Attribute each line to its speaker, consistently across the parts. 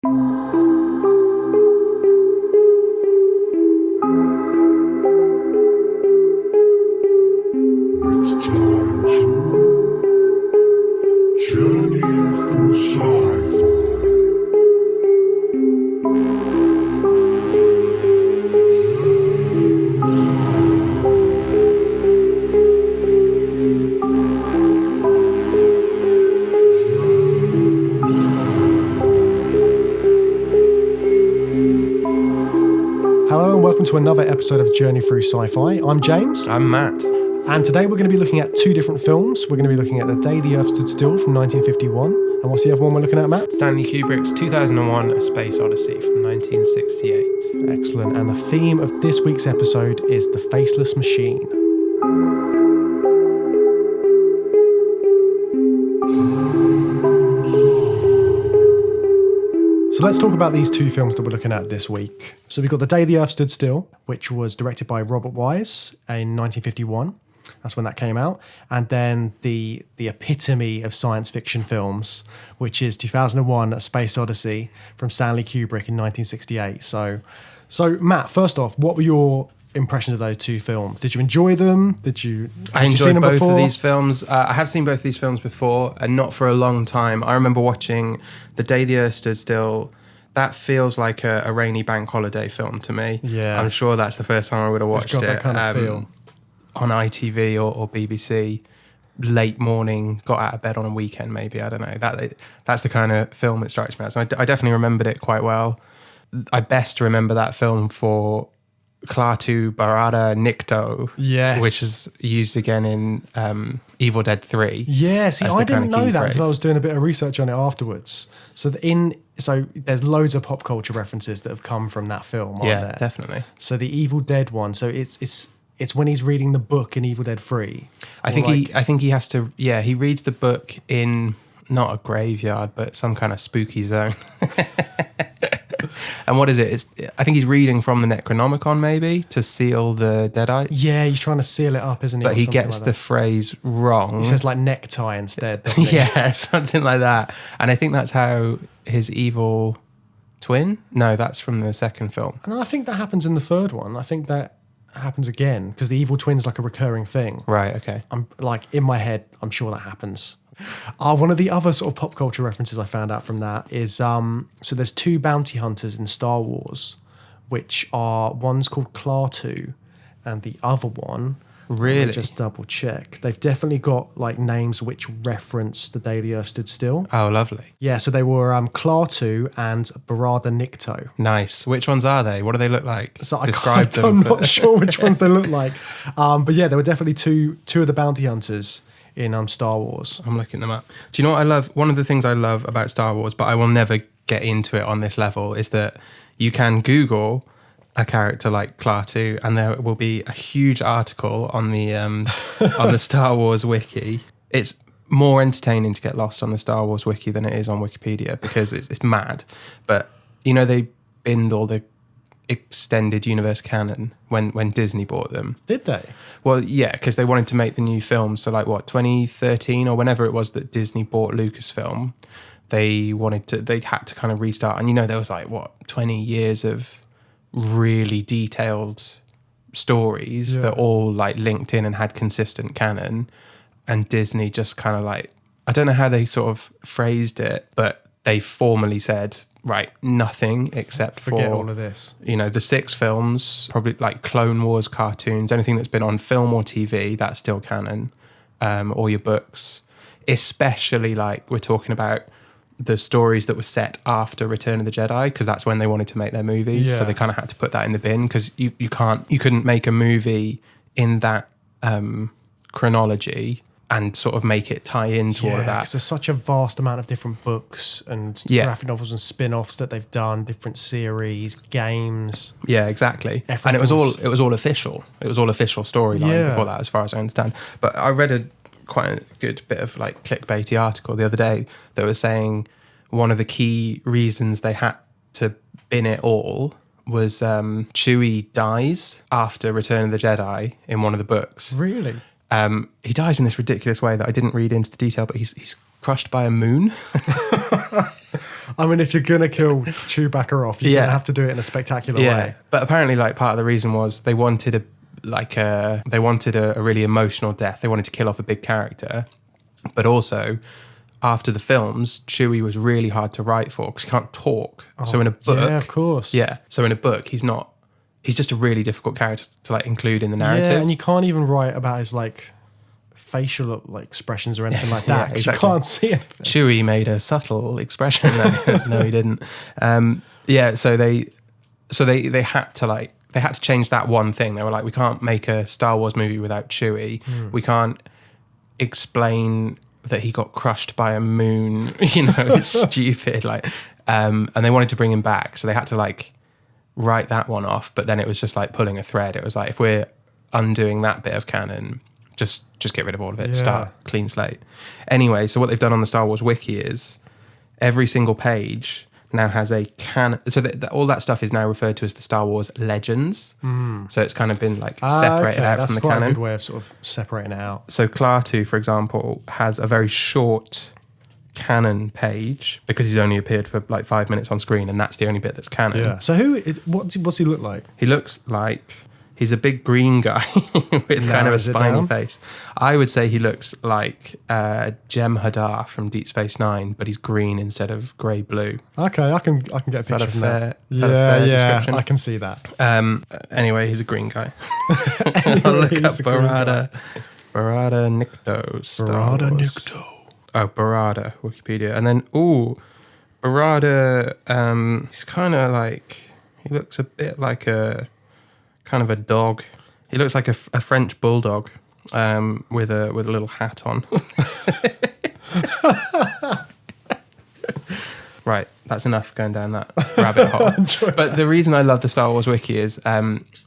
Speaker 1: It's time to Journey Through Sci-Fi.
Speaker 2: Hello and welcome to another episode of Journey Through Sci-Fi. I'm James.
Speaker 3: I'm Matt.
Speaker 2: And today we're going to be looking at two different films. We're going to be looking at The Day the Earth Stood Still from 1951. And what's the other one we're looking at, Matt?
Speaker 3: Stanley Kubrick's 2001 A Space Odyssey from 1968.
Speaker 2: Excellent. And the theme of this week's episode is the Faceless Machine. So let's talk about these two films that we're looking at this week. So we've got The Day the Earth Stood Still, which was directed by Robert Wise in 1951. That's when that came out. And then the epitome of science fiction films, which is 2001 A Space Odyssey from Stanley Kubrick in 1968. So Matt, first off, what were your impressions of those two films? Did you enjoy them?
Speaker 3: I enjoyed both of these films. I have seen both of these films before, and not for a long time. I remember watching The Day the Earth Stood Still. That feels like a rainy bank holiday film to me.
Speaker 2: Yeah.
Speaker 3: I'm sure that's the first time I would have watched
Speaker 2: It's got
Speaker 3: it.
Speaker 2: that kind of feel.
Speaker 3: On ITV or BBC, late morning, got out of bed on a weekend maybe, I don't know. That's the kind of film it strikes me as. I definitely remembered it quite well. I best remember that film for Klaatu Barada Nikto,
Speaker 2: Yes.
Speaker 3: which is used again in Evil Dead 3.
Speaker 2: Yeah, see,
Speaker 3: That's the
Speaker 2: I didn't
Speaker 3: kind of
Speaker 2: know
Speaker 3: key
Speaker 2: that
Speaker 3: phrase.
Speaker 2: until I was doing a bit of research on it afterwards. So there's loads of pop culture references that have come from that film, aren't
Speaker 3: Yeah,
Speaker 2: there?
Speaker 3: definitely.
Speaker 2: So the Evil Dead one, so it's when he's reading the book in Evil Dead 3.
Speaker 3: I think he has to. Yeah, he reads the book in not a graveyard, but some kind of spooky zone. And what is it? I think he's reading from the Necronomicon maybe to seal the Deadites.
Speaker 2: Yeah, he's trying to seal it up, isn't he?
Speaker 3: But
Speaker 2: or
Speaker 3: he
Speaker 2: something
Speaker 3: gets
Speaker 2: like
Speaker 3: the
Speaker 2: that.
Speaker 3: phrase wrong.
Speaker 2: He says like necktie instead. doesn't he?
Speaker 3: Yeah, something like that. And I think that's how his evil twin. No, that's from the second film.
Speaker 2: And I think that happens in the third one. I think that happens again because the evil twin's like a recurring thing.
Speaker 3: Right. Okay.
Speaker 2: I'm like in my head, I'm sure that happens. One of the other sort of pop culture references I found out from that is so there's two bounty hunters in Star Wars, which are one's called Klaatu, and the other one.
Speaker 3: Really?
Speaker 2: Let me just double check. They've definitely got like names which reference The Day the Earth Stood Still.
Speaker 3: Oh, lovely.
Speaker 2: Yeah, so they were Klaatu and Barada Nikto.
Speaker 3: Nice. Which ones are they? What do they look like?
Speaker 2: So
Speaker 3: Describe them.
Speaker 2: I'm not sure which ones they look like, but yeah, there were definitely two of the bounty hunters in Star Wars.
Speaker 3: I'm looking them up. Do you know what I love? One of the things I love about Star Wars, but I will never get into it on this level, is that you can Google a character like Klaatu, and there will be a huge article on the on the Star Wars wiki. It's more entertaining to get lost on the Star Wars wiki than it is on Wikipedia because it's mad. But you know they binned all the extended universe canon when Disney bought them.
Speaker 2: Did they?
Speaker 3: Well, yeah, because they wanted to make the new films. So like 2013 or whenever it was that Disney bought Lucasfilm, they had to kind of restart. And there was 20 years of really detailed stories that all linked in and had consistent canon. And Disney just kind of I don't know how they sort of phrased it, but they formally said, right, nothing except
Speaker 2: Forget
Speaker 3: for
Speaker 2: all of this.
Speaker 3: the 6 films, probably like Clone Wars cartoons, anything that's been on film or TV, that's still canon. Or your books, especially we're talking about the stories that were set after Return of the Jedi, because that's when they wanted to make their movies.
Speaker 2: Yeah.
Speaker 3: So they kind of had to put that in the bin because you couldn't make a movie in that chronology and sort of make it tie into all of that.
Speaker 2: 'Cause there's such a vast amount of different books and graphic novels and spin-offs that they've done, different series, games.
Speaker 3: Yeah, exactly.
Speaker 2: Everything
Speaker 3: And it was
Speaker 2: was-
Speaker 3: all official. It was all official storyline
Speaker 2: Yeah.
Speaker 3: before that, as far as I understand. But I read quite a good bit of clickbaity article the other day that was saying one of the key reasons they had to bin it all was Chewie dies after Return of the Jedi in one of the books.
Speaker 2: Really?
Speaker 3: He dies in this ridiculous way that I didn't read into the detail, but he's crushed by a moon.
Speaker 2: I mean, if you're gonna kill Chewbacca off, you're gonna have to do it in a spectacular way.
Speaker 3: But apparently, like, part of the reason was they wanted a really emotional death. They wanted to kill off a big character, but also after the films, Chewie was really hard to write for because he can't talk. So in a book,
Speaker 2: yeah, of course,
Speaker 3: So in a book, he's just a really difficult character to like include in the narrative.
Speaker 2: Yeah, and you can't even write about his like facial like expressions or anything like that.
Speaker 3: Yeah,
Speaker 2: 'Cause
Speaker 3: exactly.
Speaker 2: You can't see it.
Speaker 3: Chewie made a subtle expression. No, he didn't. So they had to change that one thing. They were like, we can't make a Star Wars movie without Chewie. We can't explain that he got crushed by a moon. It's stupid. Like, and they wanted to bring him back, so they had to like write that one off. But then it was just like pulling a thread. It was like, if we're undoing that bit of canon, just get rid of all of it. Start clean slate. Anyway, so what they've done on the Star Wars wiki is every single page now has a canon. So all that stuff is now referred to as the Star Wars legends. So it's kind of been like separated out from the canon.
Speaker 2: That's quite a good way of sort of separating it out.
Speaker 3: So Klaatu, for example, has a very short canon page because he's only appeared for like 5 minutes on screen, and that's the only bit that's canon.
Speaker 2: Yeah. So what's he look like?
Speaker 3: He looks like he's a big green guy with kind of a spiny face. I would say he looks like Jem Hadar from Deep Space Nine, but he's green instead of grey-blue.
Speaker 2: Okay, I can get a picture from that.
Speaker 3: Is that a fair description?
Speaker 2: I can see that.
Speaker 3: Anyway, he's a green guy. I'll look up Barada Nikto.
Speaker 2: Barada Nikto.
Speaker 3: Oh, Barada, Wikipedia. And then, Barada, he's kind of like, he looks a bit like a kind of a dog. He looks like a French bulldog with a little hat on. Right, that's enough going down that rabbit hole. But the reason I love the Star Wars wiki is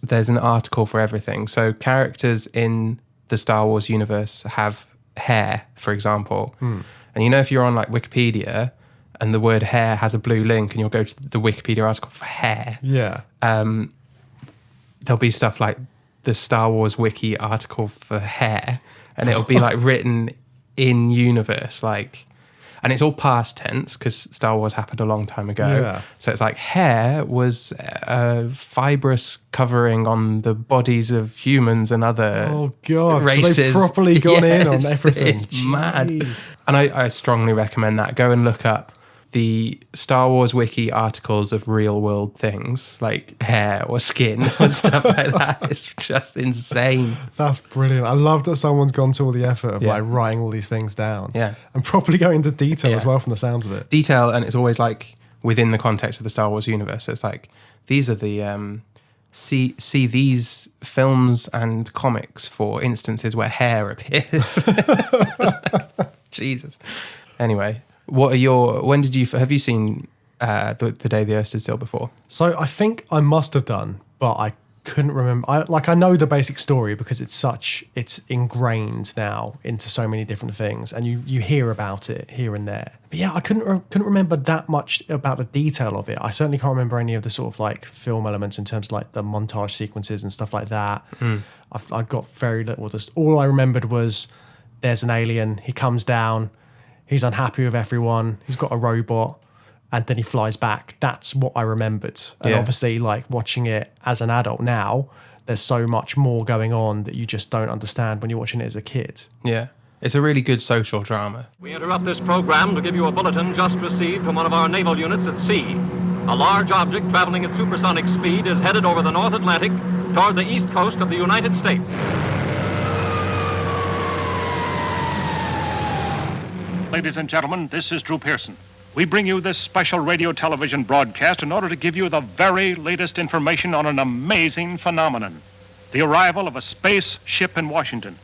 Speaker 3: there's an article for everything. So characters in the Star Wars universe have hair, for example. And if you're on like Wikipedia and the word hair has a blue link and you'll go to the Wikipedia article for hair, there'll be stuff like the Star Wars wiki article for hair, and it'll be like written in universe, like, and it's all past tense because Star Wars happened a long time ago.
Speaker 2: Yeah.
Speaker 3: So it's like hair was a fibrous covering on the bodies of humans and other races.
Speaker 2: So they've properly gone in on everything.
Speaker 3: It's mad. And I strongly recommend that. Go and look up the Star Wars wiki articles of real world things like hair or skin and stuff like that. It's just insane.
Speaker 2: That's brilliant. I love that someone's gone to all the effort of like writing all these things down.
Speaker 3: Yeah.
Speaker 2: And properly going into detail as well from the sounds of it.
Speaker 3: Detail, and it's always like within the context of the Star Wars universe. So it's like, these are the see these films and comics for instances where hair appears. Jesus. Anyway, have you seen The Day the Earth Stood Still before?
Speaker 2: So I think I must have done, but I couldn't remember. I know the basic story because it's ingrained now into so many different things, and you hear about it here and there. But yeah, I couldn't remember that much about the detail of it. I certainly can't remember any of the sort of like film elements in terms of like the montage sequences and stuff like that. I got very little. Just all I remembered was there's an alien. He comes down. He's unhappy with everyone. He's got a robot. And then he flies back. That's what I remembered. And obviously, like watching it as an adult now, there's so much more going on that you just don't understand when you're watching it as a kid.
Speaker 3: Yeah. It's a really good social drama.
Speaker 4: We interrupt this program to give you a bulletin just received from one of our naval units at sea. A large object traveling at supersonic speed is headed over the North Atlantic toward the east coast of the United States.
Speaker 5: Ladies and gentlemen, this is Drew Pearson. We bring you this special radio television broadcast in order to give you the very latest information on an amazing phenomenon, the arrival of a space ship in Washington.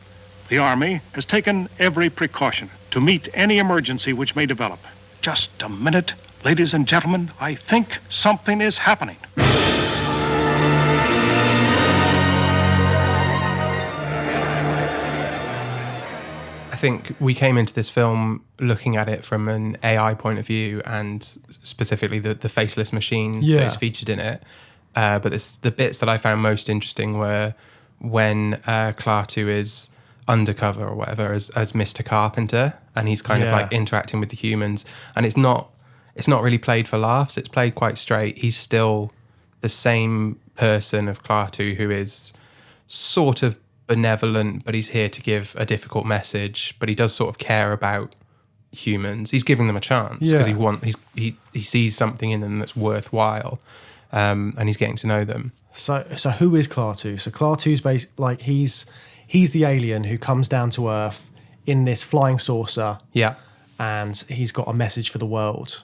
Speaker 5: The Army has taken every precaution to meet any emergency which may develop. Just a minute, ladies and gentlemen, I think something is happening.
Speaker 3: I think we came into this film looking at it from an AI point of view, and specifically the faceless machine that is featured in it. But the bits that I found most interesting were when Klaatu is undercover or whatever as Mr. Carpenter, and he's kind of like interacting with the humans, and it's not it's not really played for laughs. It's played quite straight. He's still the same person of Klaatu who is sort of benevolent, but he's here to give a difficult message. But he does sort of care about humans. He's giving them a chance because he sees something in them that's worthwhile, and he's getting to know them. So
Speaker 2: who is Klaatu? So Klaatu's like he's the alien who comes down to Earth in this flying saucer.
Speaker 3: Yeah.
Speaker 2: And he's got a message for the world.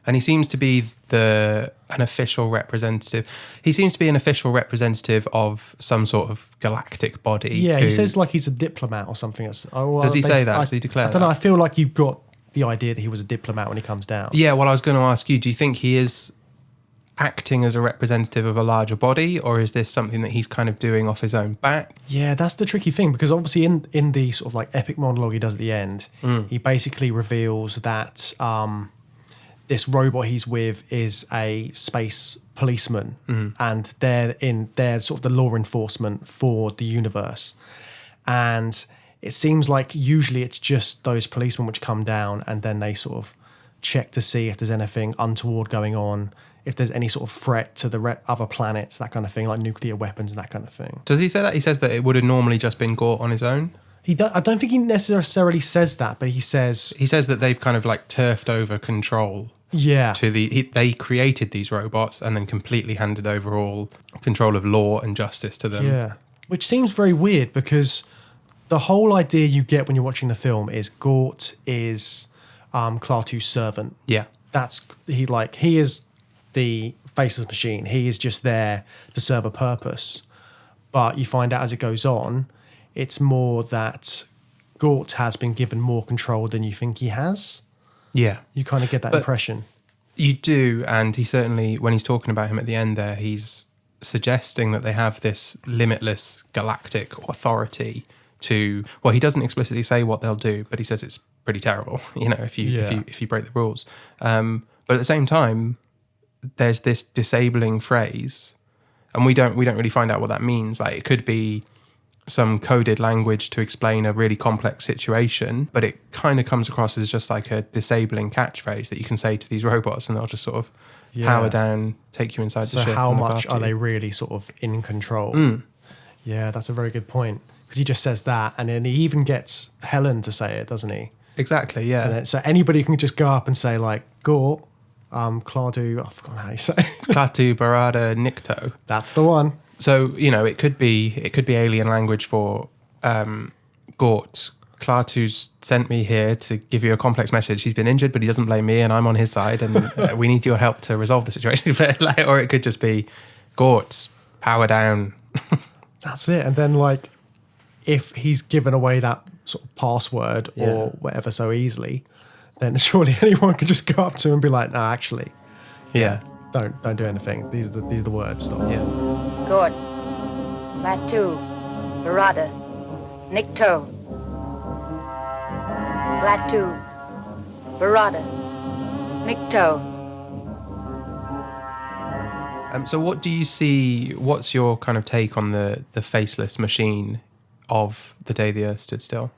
Speaker 3: And he seems to be an official representative. He seems to be an official representative of some sort of galactic body.
Speaker 2: Yeah, he says like he's a diplomat or something.
Speaker 3: Does he say that? Does he declare that?
Speaker 2: I don't know. I feel like you've got the idea that he was a diplomat when he comes down.
Speaker 3: Yeah, well, I was going to ask you, do you think he is acting as a representative of a larger body, or is this something that he's kind of doing off his own back?
Speaker 2: Yeah, that's the tricky thing, because obviously in the sort of like epic monologue he does at the end, he basically reveals that this robot he's with is a space policeman, and they're sort of the law enforcement for the universe. And it seems like usually it's just those policemen which come down and then they sort of check to see if there's anything untoward going on, if there's any sort of threat to the other planets, that kind of thing, like nuclear weapons and that kind of thing.
Speaker 3: Does he say that? He says that it would have normally just been Gort on his own?
Speaker 2: I don't think he necessarily says that, but he says
Speaker 3: that they've kind of like turfed over control.
Speaker 2: Yeah.
Speaker 3: They created these robots and then completely handed over all control of law and justice to them.
Speaker 2: Yeah. Which seems very weird, because the whole idea you get when you're watching the film is Gort is Klaatu's servant.
Speaker 3: Yeah.
Speaker 2: He is the Faceless machine. He is just there to serve a purpose. But you find out as it goes on, it's more that Gort has been given more control than you think he has.
Speaker 3: Yeah.
Speaker 2: You kind of get that impression.
Speaker 3: You do, and he certainly, when he's talking about him at the end there, he's suggesting that they have this limitless galactic authority to, well, he doesn't explicitly say what they'll do, but he says it's pretty terrible, if you break the rules. But at the same time, there's this disabling phrase, and we don't really find out what that means. Like, it could be some coded language to explain a really complex situation, but it kind of comes across as just like a disabling catchphrase that you can say to these robots, and they'll just sort of power down, take you inside the ship.
Speaker 2: So how much are they really sort of in control? Yeah, that's a very good point, because he just says that, and then he even gets Helen to say it, doesn't he?
Speaker 3: Exactly, yeah.
Speaker 2: And then, so anybody can just go up and say like, Gort, Klaatu, I forgot how you say it.
Speaker 3: Klaatu Barada Nikto.
Speaker 2: That's the one.
Speaker 3: So, it could be alien language for Gort. Klaatu's sent me here to give you a complex message. He's been injured, but he doesn't blame me, and I'm on his side, and we need your help to resolve the situation. Or it could just be, Gort, power down.
Speaker 2: That's it. And then, like, if he's given away that sort of password or whatever so easily, then surely anyone could just go up to him and be like, no, actually, don't do anything. These are the words. Stop.
Speaker 3: Yeah.
Speaker 6: Gort, Klaatu, Barada, Nikto. Klaatu, Barada, Nikto.
Speaker 3: So what do you see, what's your kind of take on the faceless machine of The Day the Earth Stood Still?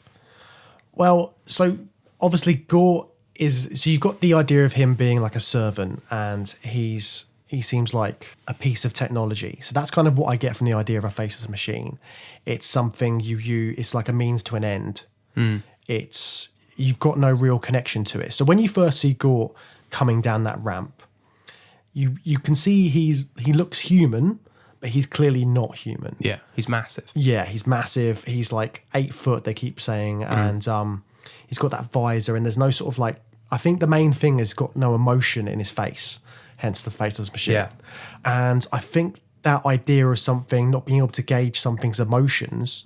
Speaker 2: Well, so obviously Gort so you've got the idea of him being like a servant, and he seems like a piece of technology. So that's kind of what I get from the idea of a faceless machine. It's something it's like a means to an end. You've got no real connection to it. So when you first see Gort coming down that ramp, you can see he looks human, but he's clearly not human.
Speaker 3: Yeah, he's massive.
Speaker 2: Yeah, he's massive. He's like 8 foot, they keep saying, and he's got that visor, and there's no sort of like, I think the main thing is got no emotion in his face, hence the faceless machine.
Speaker 3: Yeah.
Speaker 2: And I think that idea of something not being able to gauge something's emotions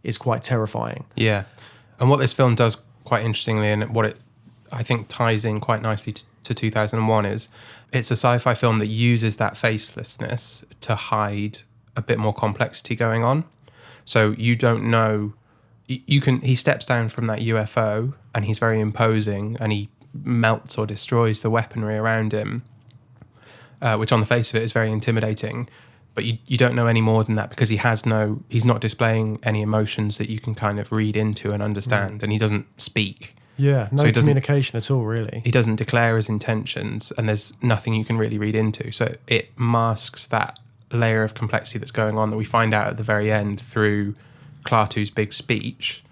Speaker 2: is quite terrifying.
Speaker 3: Yeah. And what this film does quite interestingly, and what it, I think, ties in quite nicely to 2001 is it's a sci-fi film that uses that facelessness to hide a bit more complexity going on. So you don't know, he steps down from that UFO and he's very imposing, and he melts or destroys the weaponry around him, which on the face of it is very intimidating. But you don't know any more than that, because he's not displaying any emotions that you can kind of read into and understand, and he doesn't speak.
Speaker 2: Yeah, no
Speaker 3: So he doesn't-
Speaker 2: communication at all, really.
Speaker 3: He doesn't declare his intentions, and there's nothing you can really read into. So it masks that layer of complexity that's going on that we find out at the very end through Klaatu's big speech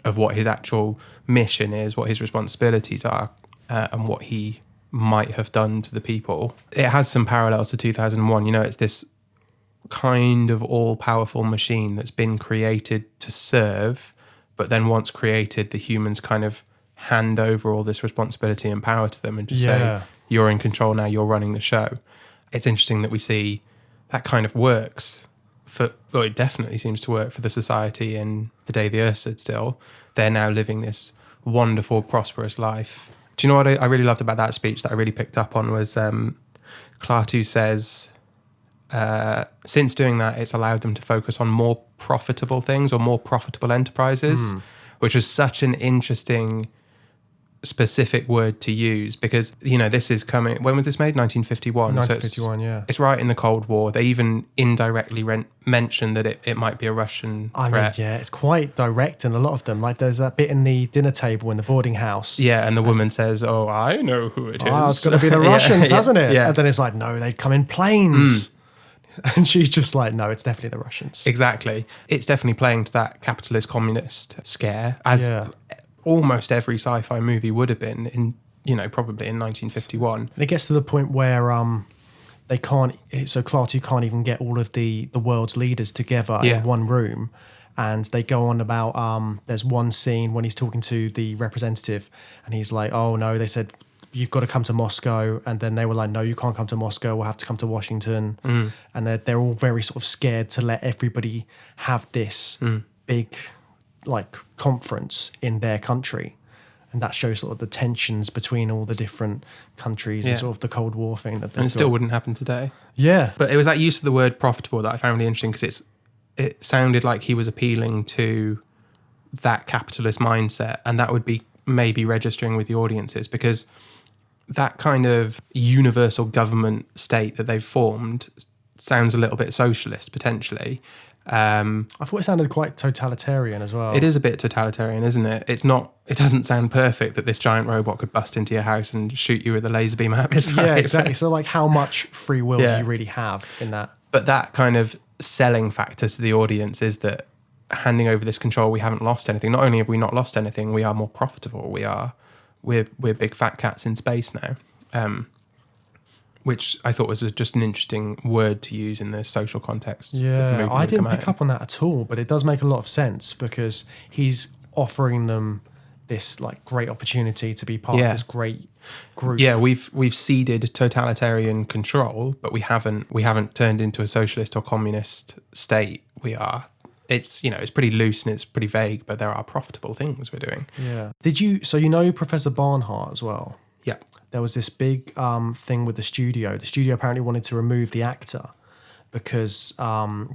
Speaker 3: of what his actual mission is, what his responsibilities are, and what he might have done to the people. It has some parallels to 2001. You know, it's this kind of all-powerful machine that's been created to serve, but then once created, the humans kind of hand over all this responsibility and power to them and just say, you're in control now, you're running the show. It's interesting that we see that kind of works for, well, it definitely seems to work for the society in The Day the Earth Stood Still. They're now living this wonderful, prosperous life. Do you know what I really loved about that speech that I really picked up on was Klaatu says, since doing that, it's allowed them to focus on more profitable things or more profitable enterprises, which was such an interesting specific word to use because, you know, this is coming, when was this made? 1951.
Speaker 2: 1951, yeah.
Speaker 3: It's right in the Cold War. They even indirectly mentioned that it might be a Russian threat.
Speaker 2: Yeah, it's quite direct in a lot of them. Like there's that bit in the dinner table in the boarding house.
Speaker 3: Yeah, and the woman says, oh, I know who it is.
Speaker 2: Oh, it's got to be the Russians, hasn't it?
Speaker 3: Yeah.
Speaker 2: And then it's like, no, they'd come in planes. And she's just like, no, it's definitely the Russians.
Speaker 3: Exactly. It's definitely playing to that capitalist communist scare, as almost every sci-fi movie would have been in, you know, probably in 1951.
Speaker 2: And it gets to the point where they can't, so Klaatu can't even get all of the world's leaders together in one room. And they go on about, there's one scene when he's talking to the representative and he's like, oh no, they said, you've got to come to Moscow. And then they were like, no, you can't come to Moscow. We'll have to come to Washington. And they're all very sort of scared to let everybody have this big like conference in their country. And that shows sort of the tensions between all the different countries and sort of the Cold War thing that they've
Speaker 3: And it still
Speaker 2: got.
Speaker 3: wouldn't happen today.
Speaker 2: Yeah.
Speaker 3: But it was that use of the word profitable that I found really interesting because it sounded like he was appealing to that capitalist mindset, and that would be maybe registering with the audiences because that kind of universal government state that they've formed sounds a little bit socialist potentially.
Speaker 2: I thought it sounded quite totalitarian as well.
Speaker 3: It is a bit totalitarian, isn't it? It's not. It doesn't sound perfect that this giant robot could bust into your house and shoot you with a laser beam out of his
Speaker 2: Yeah,
Speaker 3: life.
Speaker 2: exactly. So like how much free will do you really have in that?
Speaker 3: But that kind of selling factor to the audience is that handing over this control, we haven't lost anything. Not only have we not lost anything, we are more profitable. We're big fat cats in space now. Which I thought was just an interesting word to use in the social context.
Speaker 2: Yeah, I didn't pick up on that at all, but it does make a lot of sense because he's offering them this like great opportunity to be part of this great group.
Speaker 3: Yeah, we've ceded totalitarian control, but we haven't turned into a socialist or communist state. It's, you know, it's pretty loose and it's pretty vague, but there are profitable things we're doing.
Speaker 2: Yeah. So you know Professor Barnhart as well?
Speaker 3: Yeah.
Speaker 2: There was this big thing with the studio. The studio apparently wanted to remove the actor because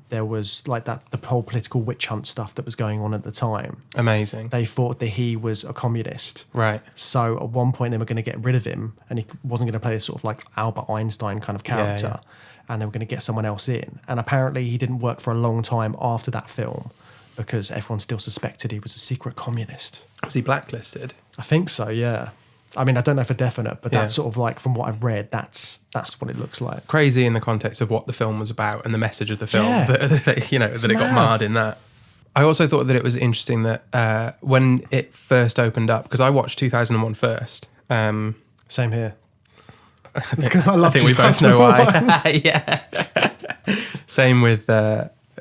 Speaker 2: there was like the whole political witch hunt stuff that was going on at the time.
Speaker 3: Amazing.
Speaker 2: They thought that he was a communist.
Speaker 3: Right.
Speaker 2: So at one point they were going to get rid of him and he wasn't going to play this sort of like Albert Einstein kind of character. And they were going to get someone else in. And apparently he didn't work for a long time after that film because everyone still suspected he was a secret communist.
Speaker 3: Was he blacklisted?
Speaker 2: I think so, yeah. I mean, I don't know for definite, but that's sort of like, from what I've read, that's what it looks like.
Speaker 3: Crazy in the context of what the film was about and the message of the film, that, you know, that it got
Speaker 2: mad.
Speaker 3: marred in that. I also thought that it was interesting that when it first opened up, because I watched 2001 first.
Speaker 2: Same here. It's because I love
Speaker 3: I think we both know why. Yeah. Same with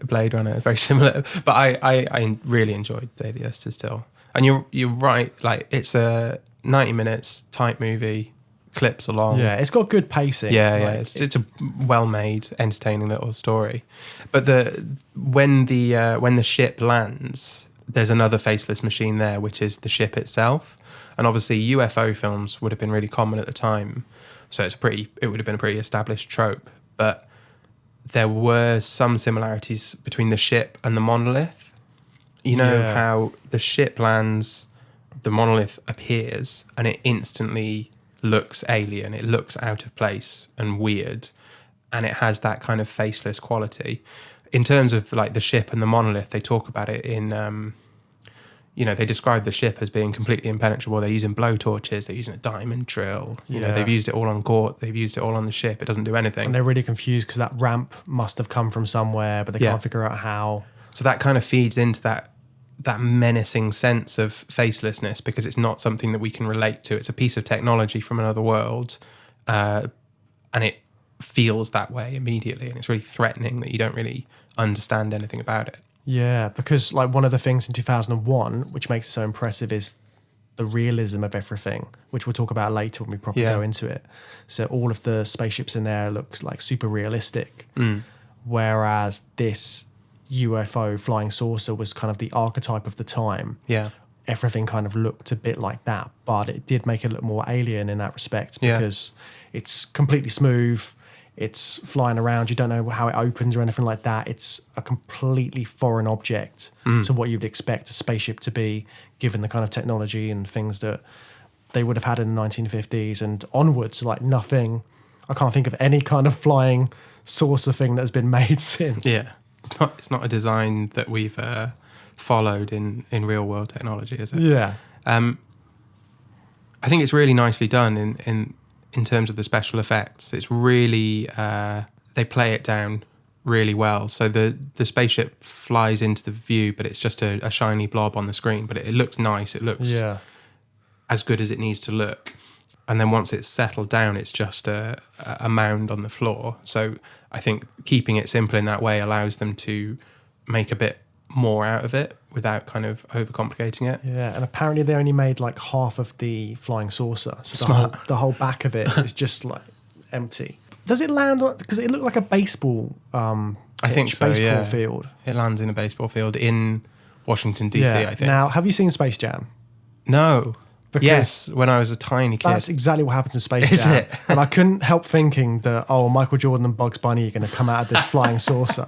Speaker 3: Blade Runner, very similar. But I really enjoyed Day the Earth Stood Still. And you're right, like it's a 90 minutes, tight movie, clips along.
Speaker 2: Yeah, it's got good pacing.
Speaker 3: Yeah,
Speaker 2: Like,
Speaker 3: it's a well-made, entertaining little story. But when the ship lands, there's another faceless machine there, which is the ship itself. And obviously, UFO films would have been really common at the time, so it would have been a pretty established trope. But there were some similarities between the ship and the monolith. You know how the ship lands, the monolith appears, and it instantly looks alien. It looks out of place and weird, and it has that kind of faceless quality. In terms of like the ship and the monolith, they talk about it in they describe the ship as being completely impenetrable. They're using blowtorches. They're using a diamond drill. They've used it all on Gort. They've used it all on the ship. It doesn't do anything.
Speaker 2: And they're really confused because that ramp must have come from somewhere, but they can't figure out how.
Speaker 3: So that kind of feeds into that menacing sense of facelessness, because it's not something that we can relate to. It's a piece of technology from another world, and it feels that way immediately, and it's really threatening that you don't really understand anything about it.
Speaker 2: Yeah, because like one of the things in 2001, which makes it so impressive, is the realism of everything, which we'll talk about later when we properly go into it. So all of the spaceships in there look like super realistic, whereas this UFO flying saucer was kind of the archetype of the time.
Speaker 3: Yeah.
Speaker 2: Everything kind of looked a bit like that, but it did make it look more alien in that respect, because it's completely smooth. It's flying around. You don't know how it opens or anything like that. It's a completely foreign object to what you'd expect a spaceship to be, given the kind of technology and things that they would have had in the 1950s and onwards. Like nothing. I can't think of any kind of flying saucer thing that has been made since.
Speaker 3: Yeah. It's not a design that we've followed in real world technology, is it?
Speaker 2: Yeah.
Speaker 3: I think it's really nicely done in terms of the special effects. It's really they play it down really well. So the spaceship flies into the view, but it's just a shiny blob on the screen. But it looks nice. It looks as good as it needs to look. And then once it's settled down, it's just a mound on the floor. So I think keeping it simple in that way allows them to make a bit more out of it without kind of overcomplicating it.
Speaker 2: Yeah, and apparently they only made like half of the flying saucer. So
Speaker 3: Smart.
Speaker 2: the whole back of it is just like empty. Does it land on, because it looked like a baseball
Speaker 3: I think so,
Speaker 2: baseball field.
Speaker 3: It lands in a baseball field in Washington, D.C., I think.
Speaker 2: Now, have you seen Space Jam?
Speaker 3: No.
Speaker 2: Because
Speaker 3: yes, when I was a tiny kid.
Speaker 2: That's exactly what happens in Space
Speaker 3: Is
Speaker 2: Jam.
Speaker 3: it?
Speaker 2: And I couldn't help thinking that, Michael Jordan and Bugs Bunny are going to come out of this flying saucer,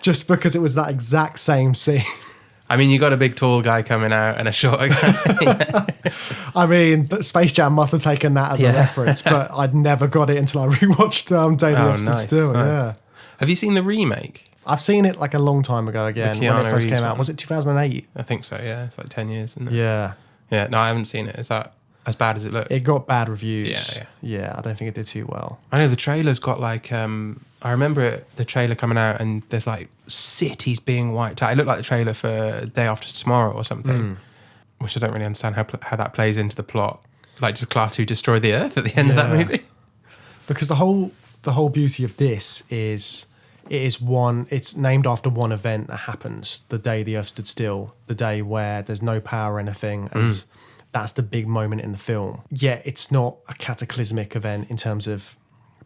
Speaker 2: just because it was that exact same scene.
Speaker 3: I mean, you got a big tall guy coming out and a short guy.
Speaker 2: I mean, but Space Jam must have taken that as a reference, but I'd never got it until I rewatched Day the Earth Stood Still.
Speaker 3: Nice.
Speaker 2: Yeah.
Speaker 3: Have you seen the remake?
Speaker 2: I've seen it like a long time ago again, when it
Speaker 3: Keanu
Speaker 2: first
Speaker 3: Reeves
Speaker 2: came out.
Speaker 3: one.
Speaker 2: Was it 2008?
Speaker 3: I think so, yeah. It's like 10 years, isn't it?
Speaker 2: Yeah.
Speaker 3: Yeah, no, I haven't seen it. Is that as bad as it looks?
Speaker 2: It got bad reviews.
Speaker 3: Yeah.
Speaker 2: I don't think it did too well.
Speaker 3: I know the trailer's got like, I remember the trailer coming out and there's like cities being wiped out. It looked like the trailer for Day After Tomorrow or something, which I don't really understand how that plays into the plot. Like, does Klaatu destroy the Earth at the end of that movie?
Speaker 2: Because the whole beauty of this is it's named after one event that happens the day the Earth stood still, the day where there's no power or anything, and that's the big moment in the film. Yeah, it's not a cataclysmic event in terms of,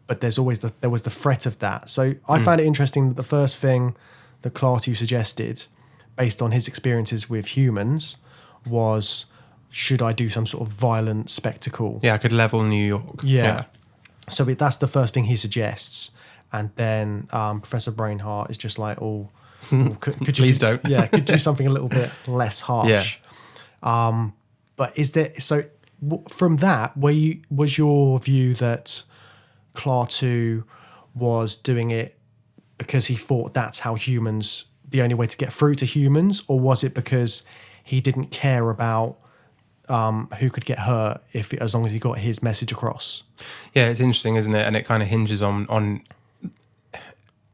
Speaker 2: but there was the threat of that. So I found it interesting that the first thing that Klaatu suggested, based on his experiences with humans, was, should I do some sort of violent spectacle?
Speaker 3: Yeah, I could level New York.
Speaker 2: Yeah. So that's the first thing he suggests. And then Professor Brainheart is just like, could you
Speaker 3: Please don't.
Speaker 2: Yeah, could do something a little bit less harsh.
Speaker 3: Yeah.
Speaker 2: But is there, from that, was your view that Klaatu was doing it because he thought that's how humans, the only way to get through to humans, or was it because he didn't care about who could get hurt as long as he got his message across? Yeah,
Speaker 3: it's interesting, isn't it? And it kind of hinges on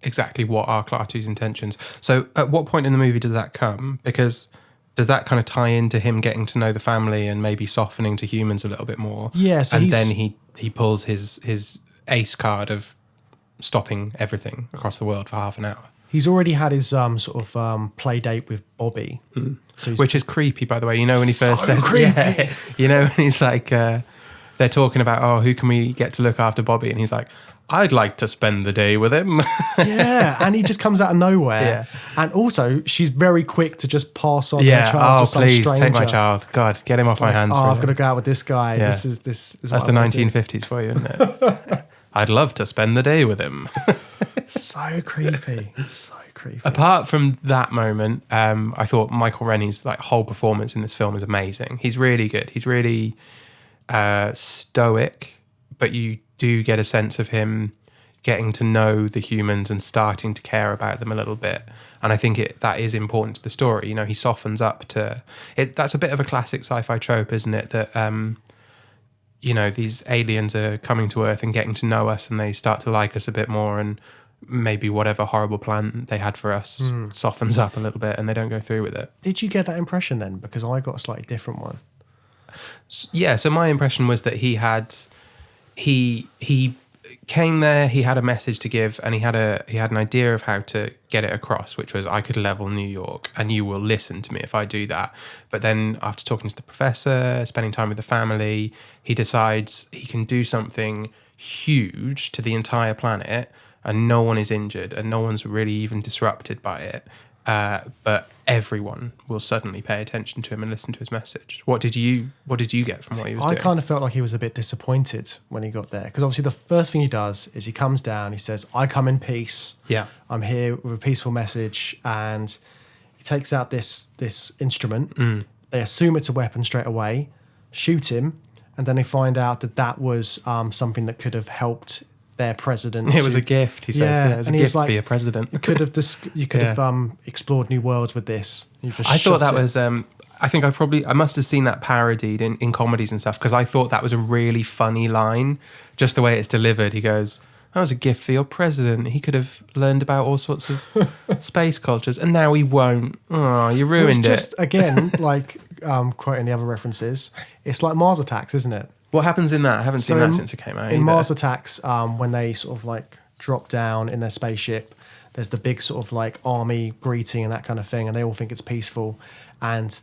Speaker 3: exactly what are Klaatu's intentions. So at what point in the movie does that come? Because does that kind of tie into him getting to know the family and maybe softening to humans a little bit more?
Speaker 2: Yeah, so
Speaker 3: and then he pulls his ace card of stopping everything across the world for half an hour.
Speaker 2: He's already had his play date with Bobby.
Speaker 3: So which is creepy, by the way. You know, when he first says,
Speaker 2: creepy.
Speaker 3: You know, when he's like, they're talking about, who can we get to look after Bobby? And he's like, I'd like to spend the day with him.
Speaker 2: Yeah, and he just comes out of nowhere.
Speaker 3: Yeah.
Speaker 2: And also, she's very quick to just pass on her
Speaker 3: Yeah,
Speaker 2: child to some
Speaker 3: please,
Speaker 2: stranger.
Speaker 3: take my child. God, get him off my hands.
Speaker 2: I've got to go out with this guy.
Speaker 3: Yeah.
Speaker 2: This is
Speaker 3: That's
Speaker 2: what
Speaker 3: the
Speaker 2: I want to do.
Speaker 3: 1950s for you, isn't it? I'd love to spend the day with him.
Speaker 2: So creepy. So creepy.
Speaker 3: Apart from that moment, I thought Michael Rennie's whole performance in this film is amazing. He's really good. He's really stoic, but you do get a sense of him getting to know the humans and starting to care about them a little bit. And I think that is important to the story. You know, he softens up to it. That's a bit of a classic sci-fi trope, isn't it? That, you know, these aliens are coming to Earth and getting to know us, and they start to like us a bit more, and maybe whatever horrible plan they had for us softens up a little bit, and they don't go through with it.
Speaker 2: Did you get that impression then? Because I got a slightly different one.
Speaker 3: Yeah, so my impression was that he came there, he had a message to give, and he had an idea of how to get it across, which was, I could level New York and you will listen to me if I do that. But then after talking to the professor, spending time with the family, he decides he can do something huge to the entire planet and no one is injured and no one's really even disrupted by it. But everyone will suddenly pay attention to him and listen to his message. What did you get from what he was doing?
Speaker 2: I kind of felt like he was a bit disappointed when he got there, because obviously the first thing he does is he comes down, he says, I come in peace.
Speaker 3: Yeah.
Speaker 2: I'm here with a peaceful message, and he takes out this instrument. They assume it's a weapon straight away, shoot him, and then they find out that was something that could have helped their president.
Speaker 3: It was a gift, he says. Yeah, it was a gift for your president.
Speaker 2: You could have explored new worlds with this.
Speaker 3: I thought that was. I think I must have seen that parodied in comedies and stuff, because I thought that was a really funny line, just the way it's delivered. He goes, "That was a gift for your president. He could have learned about all sorts of space cultures, and now he won't. Oh, you ruined it."
Speaker 2: It's just again, like quoting the other references, it's like Mars Attacks, isn't it?
Speaker 3: What happens in that? I haven't seen that since it came out.
Speaker 2: In Mars Attacks, when they sort of like drop down in their spaceship, there's the big sort of like army greeting and that kind of thing, and they all think it's peaceful. And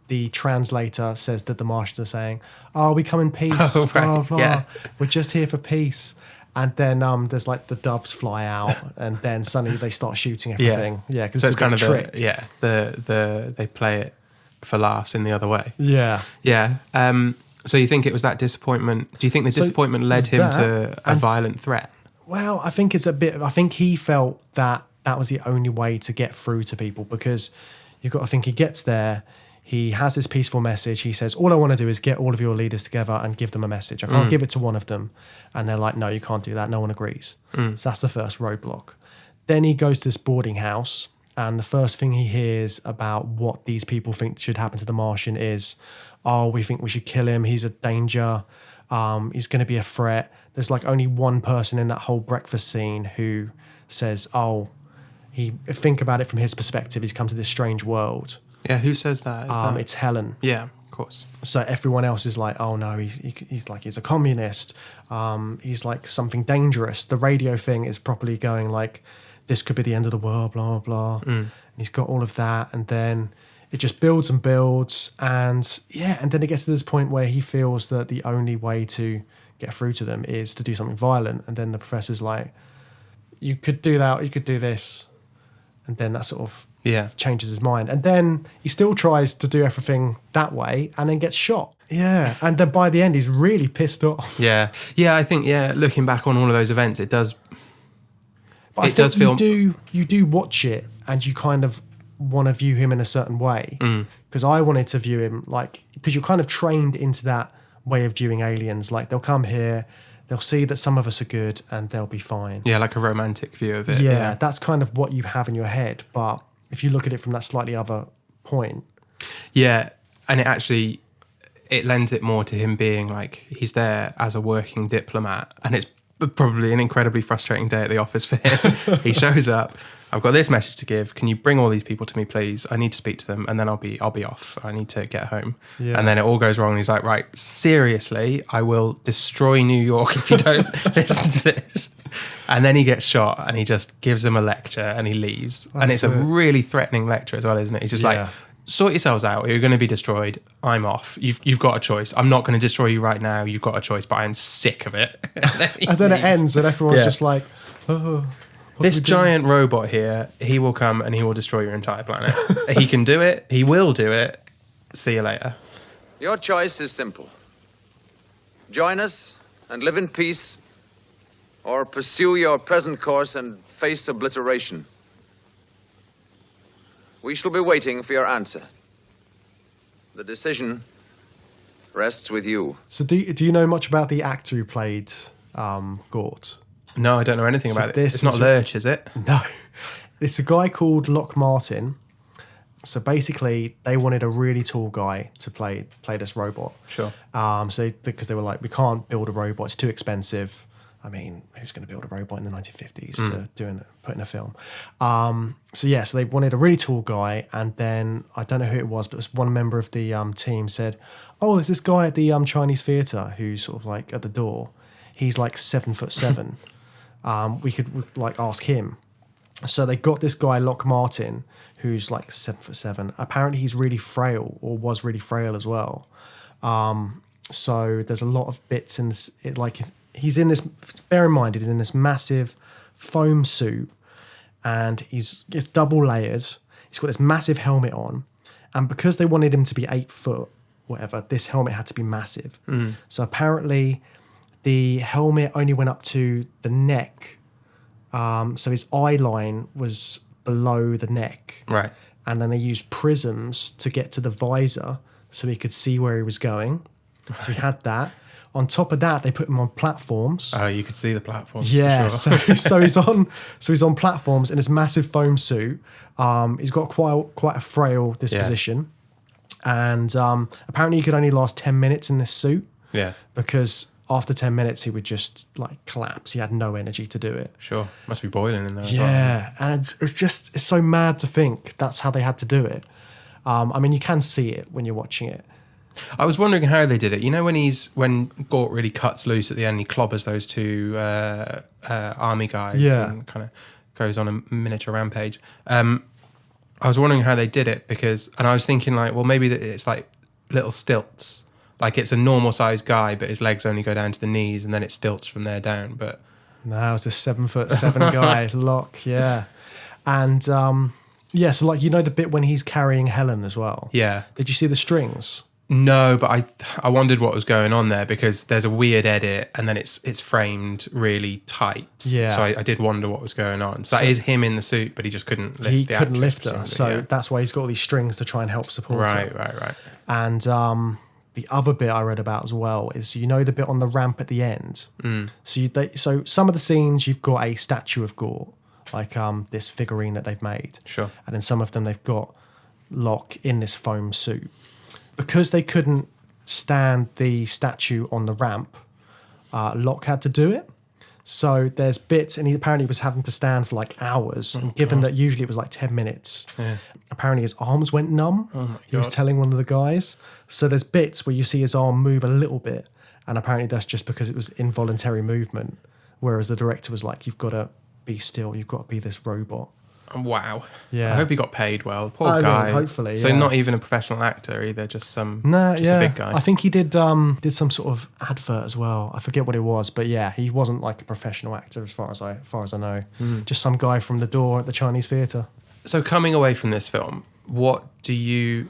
Speaker 2: the translator says that the Martians are saying, "Oh, we come in peace,
Speaker 3: oh, right.
Speaker 2: blah, blah.
Speaker 3: Yeah.
Speaker 2: We're just here for peace." And then there's like the doves fly out, and then suddenly they start shooting everything. Yeah, because it's
Speaker 3: kind of
Speaker 2: trick.
Speaker 3: They play it for laughs in the other way.
Speaker 2: Yeah.
Speaker 3: So you think it was that disappointment? Do you think the disappointment led him to a violent threat?
Speaker 2: Well, I think it's a bit. I think he felt that was the only way to get through to people, because you've got to think he gets there. He has this peaceful message. He says, all I want to do is get all of your leaders together and give them a message. I can't give it to one of them. And they're like, no, you can't do that. No one agrees. So that's the first roadblock. Then he goes to this boarding house, and the first thing he hears about what these people think should happen to the Martian is, oh, we think we should kill him. He's a danger. He's going to be a threat. There's like only one person in that whole breakfast scene who says, oh, think about it from his perspective. He's come to this strange world.
Speaker 3: Yeah, who says that?
Speaker 2: It's Helen.
Speaker 3: Yeah, of course.
Speaker 2: So everyone else is like, oh no, he's a communist. He's like something dangerous. The radio thing is properly going like, this could be the end of the world, blah, blah, blah. And he's got all of that. And then it just builds and builds. And then it gets to this point where he feels that the only way to get through to them is to do something violent. And then the professor's like, you could do that, or you could do this. And then that sort of changes his mind. And then he still tries to do everything that way and then gets shot. Yeah. And then by the end, he's really pissed off.
Speaker 3: Yeah. Yeah, I think, looking back on all of those events, it does...
Speaker 2: But I think you do watch it and you kind of want to view him in a certain way. Because I wanted to view him like... Because you're kind of trained into that way of viewing aliens. Like, they'll come here, they'll see that some of us are good and they'll be fine.
Speaker 3: Yeah, like a romantic view of it.
Speaker 2: Yeah, that's kind of what you have in your head. But if you look at it from that slightly other point...
Speaker 3: Yeah, and it lends it more to him being like, he's there as a working diplomat, and it's probably an incredibly frustrating day at the office for him. He shows up, I've got this message to give, can you bring all these people to me, please? I need to speak to them, and then I'll be off. I need to get home. Yeah. And then it all goes wrong, and he's like, right, seriously, I will destroy New York if you don't listen to this. And then he gets shot, and he just gives them a lecture, and he leaves. And it's a really threatening lecture as well, isn't it? He's just like, sort yourselves out, you're going to be destroyed, I'm off. You've got a choice. I'm not going to destroy you right now, you've got a choice, but I'm sick of it.
Speaker 2: And then it ends, and everyone's just like, oh...
Speaker 3: This giant robot here, he will come and he will destroy your entire planet. He can do it. He will do it. See you later.
Speaker 7: Your choice is simple. Join us and live in peace, or pursue your present course and face obliteration. We shall be waiting for your answer. The decision rests with you.
Speaker 2: So do you know much about the actor who played Gort?
Speaker 3: No, I don't know anything
Speaker 2: So
Speaker 3: about it.
Speaker 2: this
Speaker 3: It's not
Speaker 2: was-
Speaker 3: Lurch, is it?
Speaker 2: No, it's a guy called Lock Martin. So basically, they wanted a really tall guy to play this robot.
Speaker 3: Sure.
Speaker 2: Because they were like, we can't build a robot; it's too expensive. I mean, who's going to build a robot in the 1950s to put in a film? So they wanted a really tall guy, and then I don't know who it was, but it was one member of the team said, "Oh, there's this guy at the Chinese theatre who's sort of like at the door. He's like 7'7". We could like ask him." So they got this guy Lock Martin, who's like 7'7". Apparently, he's really frail, or was really frail as well. So there's a lot of bits in this. He's in this. Bear in mind, he's in this massive foam suit, and it's double layered. He's got this massive helmet on, and because they wanted him to be 8 foot, whatever, this helmet had to be massive. So apparently, the helmet only went up to the neck. So his eye line was below the neck.
Speaker 3: Right.
Speaker 2: And then they used prisms to get to the visor so he could see where he was going. So he had that. On top of that, they put him on platforms.
Speaker 3: Oh, you could see the platforms.
Speaker 2: Yeah,
Speaker 3: For sure.
Speaker 2: so he's on platforms in his massive foam suit. He's got quite a frail disposition, and apparently he could only last 10 minutes in this suit.
Speaker 3: Yeah.
Speaker 2: Because after 10 minutes he would just like collapse. He had no energy to do it.
Speaker 3: Sure. Must be boiling in there as well.
Speaker 2: Yeah, and it's so mad to think that's how they had to do it. I mean, you can see it when you're watching it.
Speaker 3: I was wondering how they did it. You know, when Gort really cuts loose at the end, he clobbers those two army guys and kind of goes on a miniature rampage. I was wondering how they did it and I was thinking like, well, maybe it's like little stilts. Like it's a normal sized guy, but his legs only go down to the knees, and then it stilts from there down. But
Speaker 2: no, it's a 7'7" guy, Locke. Yeah, and so like the bit when he's carrying Helen as well.
Speaker 3: Yeah.
Speaker 2: Did you see the strings?
Speaker 3: No, but I wondered what was going on there, because there's a weird edit and then it's framed really tight.
Speaker 2: Yeah.
Speaker 3: So I did wonder what was going on. So that is him in the suit, but he just couldn't lift the
Speaker 2: couldn't
Speaker 3: actress,
Speaker 2: lift her,
Speaker 3: presumably,
Speaker 2: so
Speaker 3: yeah.
Speaker 2: that's why he's got all these strings to try and help support her.
Speaker 3: Right.
Speaker 2: And the other bit I read about as well is the bit on the ramp at the end. So some of the scenes you've got a statue of Gort, like this figurine that they've made.
Speaker 3: Sure.
Speaker 2: And in some of them they've got Locke in this foam suit. Because they couldn't stand the statue on the ramp, Locke had to do it. So there's bits, and he apparently was having to stand for like hours. And given that usually it was like 10 minutes, apparently his arms went numb. He was telling one of the guys. So there's bits where you see his arm move a little bit, and apparently that's just because it was involuntary movement. Whereas the director was like, you've got to be still, you've got to be this robot.
Speaker 3: Wow.
Speaker 2: Yeah.
Speaker 3: I hope he got paid well. Poor
Speaker 2: I know,
Speaker 3: guy.
Speaker 2: hopefully,
Speaker 3: So
Speaker 2: yeah.
Speaker 3: not even a professional actor either, just a big guy.
Speaker 2: I think he did some sort of advert as well. I forget what it was, but yeah, he wasn't like a professional actor as far as I know. Just some guy from the door at the Chinese theatre.
Speaker 3: So coming away from this film, did you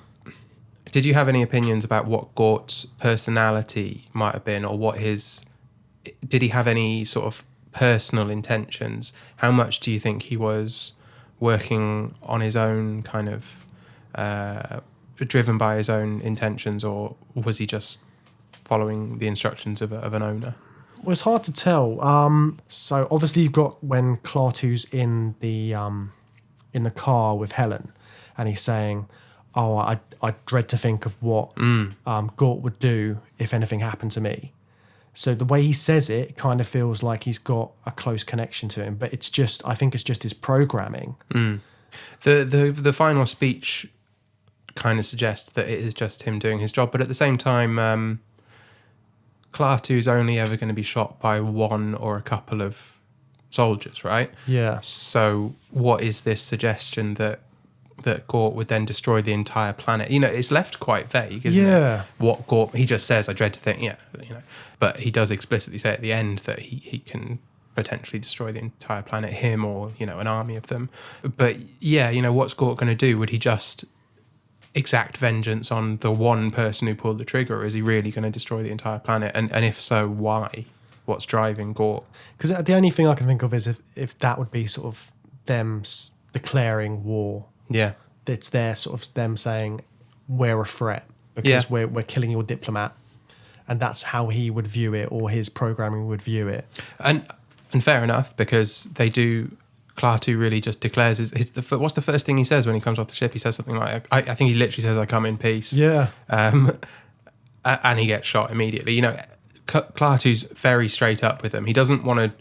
Speaker 3: have any opinions about what Gort's personality might have been, or did he have any sort of personal intentions? How much do you think he was working on his own kind of driven by his own intentions, or was he just following the instructions of an owner?
Speaker 2: Well, it's hard to tell. So obviously you've got when Klaatu's in the car with Helen, and he's saying, "Oh, I dread to think of what Gort would do if anything happened to me." So the way he says it kind of feels like he's got a close connection to him, but I think it's just his programming.
Speaker 3: The final speech kind of suggests that it is just him doing his job, but at the same time, Klaatu's only ever going to be shot by one or a couple of soldiers, right?
Speaker 2: Yeah.
Speaker 3: So what is this suggestion that Gort would then destroy the entire planet? It's left quite vague, isn't it? What Gort, he just says, I dread to think, but he does explicitly say at the end that he can potentially destroy the entire planet, him or, an army of them. But yeah, what's Gort going to do? Would he just exact vengeance on the one person who pulled the trigger, or is he really going to destroy the entire planet? And if so, why? What's driving Gort?
Speaker 2: Because the only thing I can think of is if that would be sort of them declaring war.
Speaker 3: Yeah.
Speaker 2: It's their sort of them saying, we're a threat because we're killing your diplomat. And that's how he would view it, or his programming would view it.
Speaker 3: And And fair enough, because they do. Klaatu really just declares what's the first thing he says when he comes off the ship? He says something like, I think he literally says, "I come in peace."
Speaker 2: Yeah.
Speaker 3: And he gets shot immediately. You know, Klaatu's very straight up with them. He doesn't want to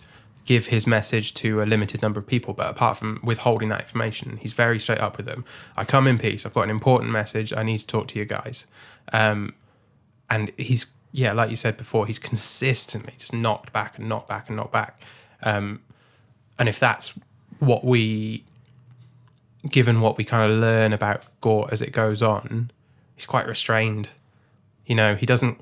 Speaker 3: give his message to a limited number of people, but apart from withholding that information, he's very straight up with them. I come in peace. I've got an important message. I need to talk to you guys. And he's, yeah, like you said before, he's consistently just knocked back and knocked back and knocked back. And if that's what given what we kind of learn about Gort as it goes on, he's quite restrained. You know, he doesn't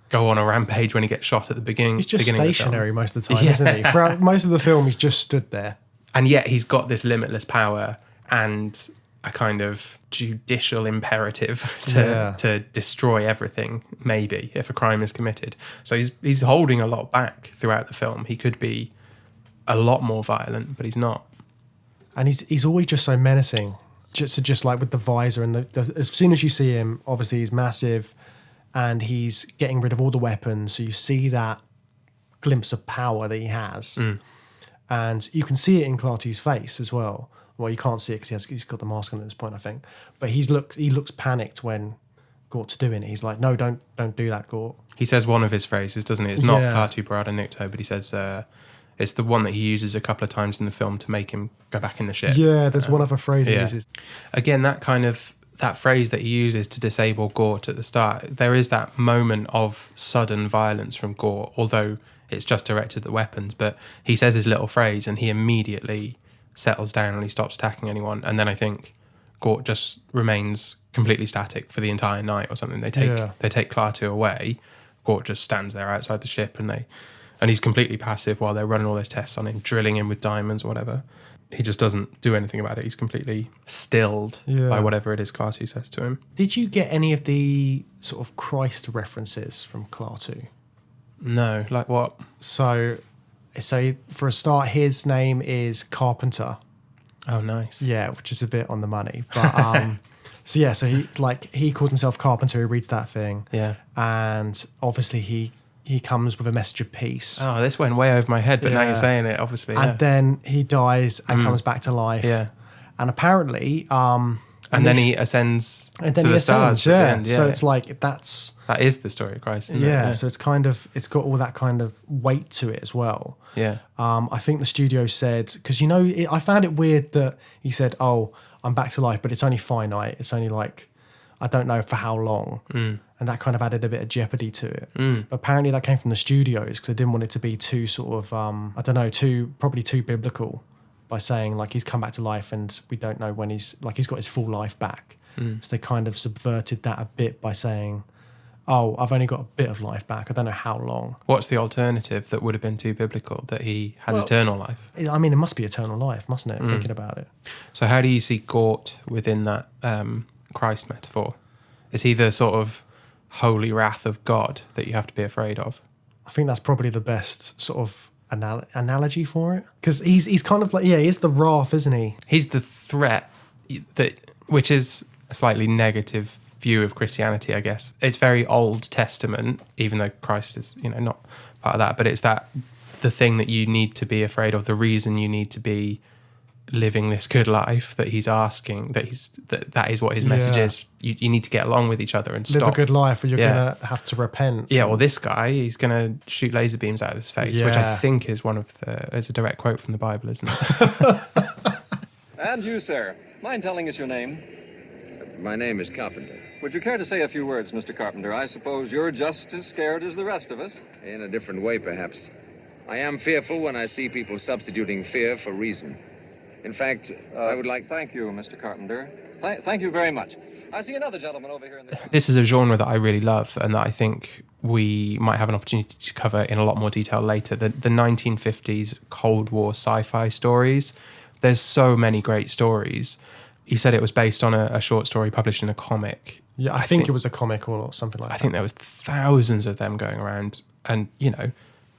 Speaker 3: go on a rampage when he gets shot at the beginning.
Speaker 2: He's just stationary most of the time,
Speaker 3: Yeah.
Speaker 2: isn't he? Throughout most of the film, he's just stood there.
Speaker 3: And yet he's got this limitless power and a kind of judicial imperative to destroy everything, maybe, if a crime is committed. So he's holding a lot back throughout the film. He could be a lot more violent, but he's not.
Speaker 2: And he's always just so menacing. Just like with the visor and as soon as you see him, obviously he's massive and he's getting rid of all the weapons. So you see that glimpse of power that he has. And you can see it in Klaatu's face as well. Well, you can't see it because he's got the mask on at this point, I think. But he looks panicked when Gort's doing it. He's like, no, don't do that, Gort.
Speaker 3: He says one of his phrases, doesn't he? It's not Klaatu Barada Nikto, but he says... it's the one that he uses a couple of times in the film to make him go back in the ship.
Speaker 2: Yeah, there's one other phrase he uses.
Speaker 3: Again, that phrase that he uses to disable Gort at the start, there is that moment of sudden violence from Gort, although it's just directed at the weapons, but he says his little phrase and he immediately settles down and he stops attacking anyone. And then I think Gort just remains completely static for the entire night or something. They take Klaatu away. Gort just stands there outside the ship and he's completely passive while they're running all those tests on him, drilling him with diamonds or whatever. He just doesn't do anything about it. He's completely stilled by whatever it is Klaatu says to him.
Speaker 2: Did you get any of the sort of Christ references from Klaatu?
Speaker 3: No, like what?
Speaker 2: So for a start, his name is Carpenter.
Speaker 3: Oh, nice.
Speaker 2: Yeah, which is a bit on the money. But so he calls himself Carpenter. He reads that thing.
Speaker 3: Yeah.
Speaker 2: And obviously he comes with a message of peace.
Speaker 3: Oh, this went way over my head, but now you're saying it, obviously.
Speaker 2: And then he dies and comes back to life.
Speaker 3: Yeah.
Speaker 2: And apparently...
Speaker 3: and then he ascends
Speaker 2: and then
Speaker 3: to
Speaker 2: he
Speaker 3: the
Speaker 2: ascends,
Speaker 3: stars at the end. Yeah.
Speaker 2: So it's like that
Speaker 3: is the story of Christ, isn't it?
Speaker 2: So it's got all that kind of weight to it as well.
Speaker 3: Yeah.
Speaker 2: I think the studio said, because I found it weird that he said, "Oh, I'm back to life, but it's only finite. It's only like I don't know for how long," and that kind of added a bit of jeopardy to it. But apparently that came from the studios because they didn't want it to be too sort of probably too biblical by saying like he's come back to life and we don't know when he's got his full life back. So they kind of subverted that a bit by saying, "Oh, I've only got a bit of life back. I don't know how long."
Speaker 3: What's the alternative that would have been too biblical, that he has eternal life?
Speaker 2: I mean, it must be eternal life, mustn't it? Thinking about it.
Speaker 3: So how do you see Gort within that Christ metaphor? Is he the sort of holy wrath of God that you have to be afraid of?
Speaker 2: I think that's probably the best sort of analogy for it, because he's kind of like, he is the wrath, isn't he?
Speaker 3: He's the threat, which is a slightly negative view of Christianity, I guess. It's very Old Testament, even though Christ is, not part of that, but it's the thing that you need to be afraid of, the reason you need to be living this good life that he's asking, that is what his message is. You need to get along with each other and
Speaker 2: live
Speaker 3: stop.
Speaker 2: a good life, or you're gonna have to repent.
Speaker 3: Yeah, well, this guy, he's gonna shoot laser beams out of his face, which I think is it's a direct quote from the Bible, isn't it?
Speaker 8: And you, sir, mind telling us your name?
Speaker 7: My name is Carpenter.
Speaker 8: Would you care to say a few words, Mr. Carpenter? I suppose you're just as scared as the rest of us.
Speaker 7: In a different way, perhaps. I am fearful when I see people substituting fear for reason. In fact, I would like...
Speaker 8: Thank you, Mr. Carpenter. Thank you very much. I see another gentleman over here in the...
Speaker 3: This is a genre that I really love and that I think we might have an opportunity to cover in a lot more detail later. The 1950s Cold War sci-fi stories. There's so many great stories. You said it was based on a short story published in a comic.
Speaker 2: Yeah, I think it was a comic or something like that.
Speaker 3: I think there was thousands of them going around, and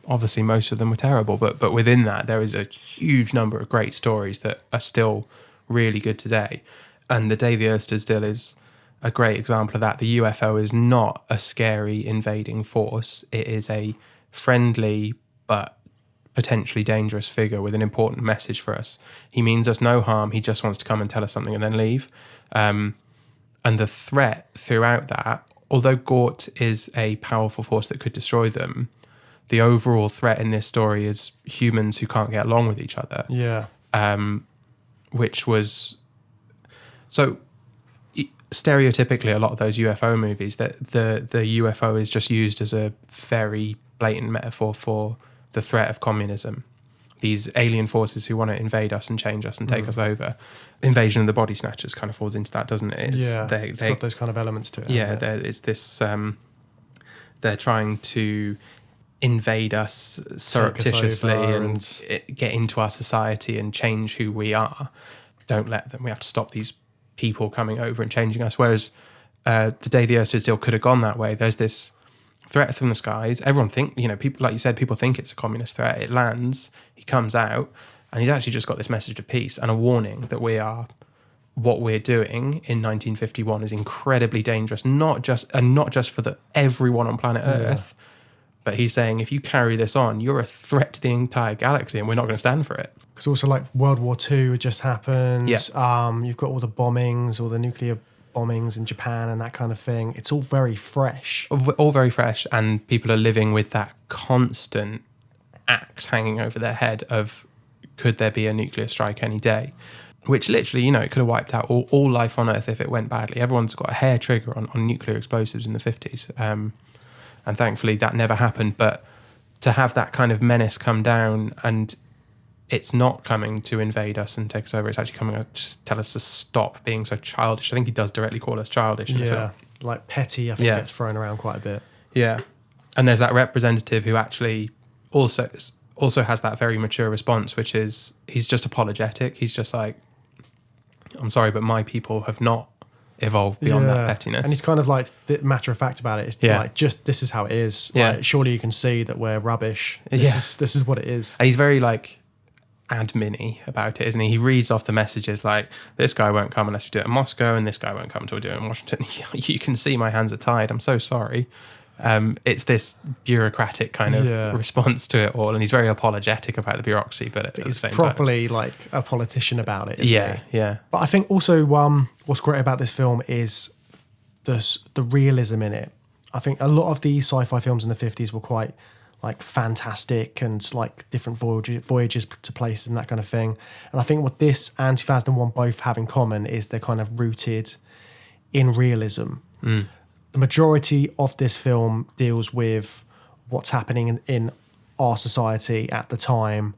Speaker 3: obviously most of them were terrible, but within that there is a huge number of great stories that are still really good today. And The Day the Earth Stood Still is a great example of that. The UFO is not a scary invading force. It is a friendly but potentially dangerous figure with an important message for us. He means us no harm. He just wants to come and tell us something and then leave. And the threat throughout that, although Gort is a powerful force that could destroy them, the overall threat in this story is humans who can't get along with each other.
Speaker 2: Yeah.
Speaker 3: Which was... So stereotypically, a lot of those UFO movies, that the UFO is just used as a very blatant metaphor for the threat of communism. These alien forces who want to invade us and change us and take us over. Invasion of the Body Snatchers kind of falls into that, doesn't it?
Speaker 2: It's got those kind of elements to it.
Speaker 3: Yeah, it's this... they're trying to invade us surreptitiously and get into our society and change who we are. Don't let them. We have to stop these people coming over and changing us. Whereas The Day the Earth Stood Still could have gone that way. There's this threat from the skies. Everyone people, like you said, people think it's a communist threat. It lands, he comes out, and he's actually just got this message of peace and a warning that what we're doing in 1951 is incredibly dangerous, not just for everyone on planet Earth, but he's saying if you carry this on, you're a threat to the entire galaxy, and we're not going to stand for it.
Speaker 2: Because also, like, World War II had just happened.
Speaker 3: Yeah.
Speaker 2: You've got all the bombings, all the nuclear bombings in Japan and that kind of thing. It's all very fresh.
Speaker 3: All very fresh, and people are living with that constant axe hanging over their head of, could there be a nuclear strike any day? Which literally, it could have wiped out all life on Earth if it went badly. Everyone's got a hair trigger on nuclear explosives in the 50s. And thankfully that never happened. But to have that kind of menace come down, and it's not coming to invade us and take us over, it's actually coming to just tell us to stop being so childish. I think he does directly call us childish in the film.
Speaker 2: Like petty, I think gets thrown around quite a bit.
Speaker 3: Yeah. And there's that representative who actually also has that very mature response, which is he's just apologetic. He's just like, I'm sorry, but my people have not evolved beyond that pettiness.
Speaker 2: And he's kind of like matter of fact about it. It's like, just this is how it is.
Speaker 3: Yeah.
Speaker 2: Like, surely you can see that we're rubbish. This is what it is.
Speaker 3: And he's very like admin-y about it, isn't he? He reads off the messages like, this guy won't come unless we do it in Moscow, and this guy won't come until we do it in Washington. You can see my hands are tied. I'm so sorry. It's this bureaucratic kind of response to it all, and he's very apologetic about the bureaucracy, but at the same time,
Speaker 2: properly like a politician about it, isn't he?
Speaker 3: Yeah.
Speaker 2: But I think also what's great about this film is the realism in it. I think a lot of the sci-fi films in the 50s were quite like fantastic and like different voyages to places and that kind of thing. And I think what this and 2001 both have in common is they're kind of rooted in realism. The majority of this film deals with what's happening in our society at the time,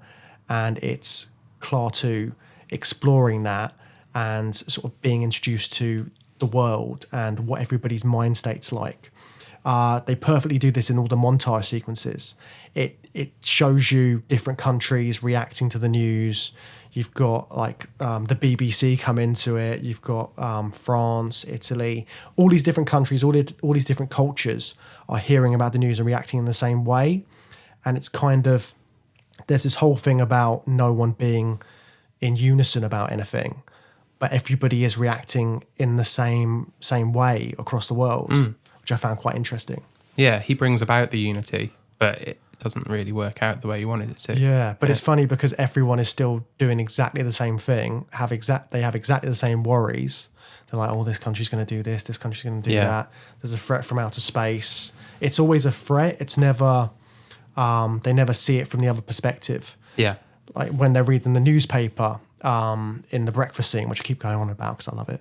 Speaker 2: and it's Klaatu exploring that and sort of being introduced to the world and what everybody's mind state's like. They perfectly do this in all the montage sequences. It shows you different countries reacting to the news. You've got like the BBC come into it. You've got France, Italy, all these different countries, all these different cultures are hearing about the news and reacting in the same way. And it's kind of, there's this whole thing about no one being in unison about anything, but everybody is reacting in the same way across the world, which I found quite interesting. Yeah,
Speaker 3: he brings about the unity, but it doesn't really work out the way you wanted it to.
Speaker 2: Yeah, but it's funny because everyone is still doing exactly the same thing, they have exactly the same worries. They're like, oh, this country's going to do this country's going to do that. There's a threat from outer space. It's always a threat. It's never, they never see it from the other perspective.
Speaker 3: Yeah.
Speaker 2: Like when they're reading the newspaper in the breakfast scene, which I keep going on about because I love it,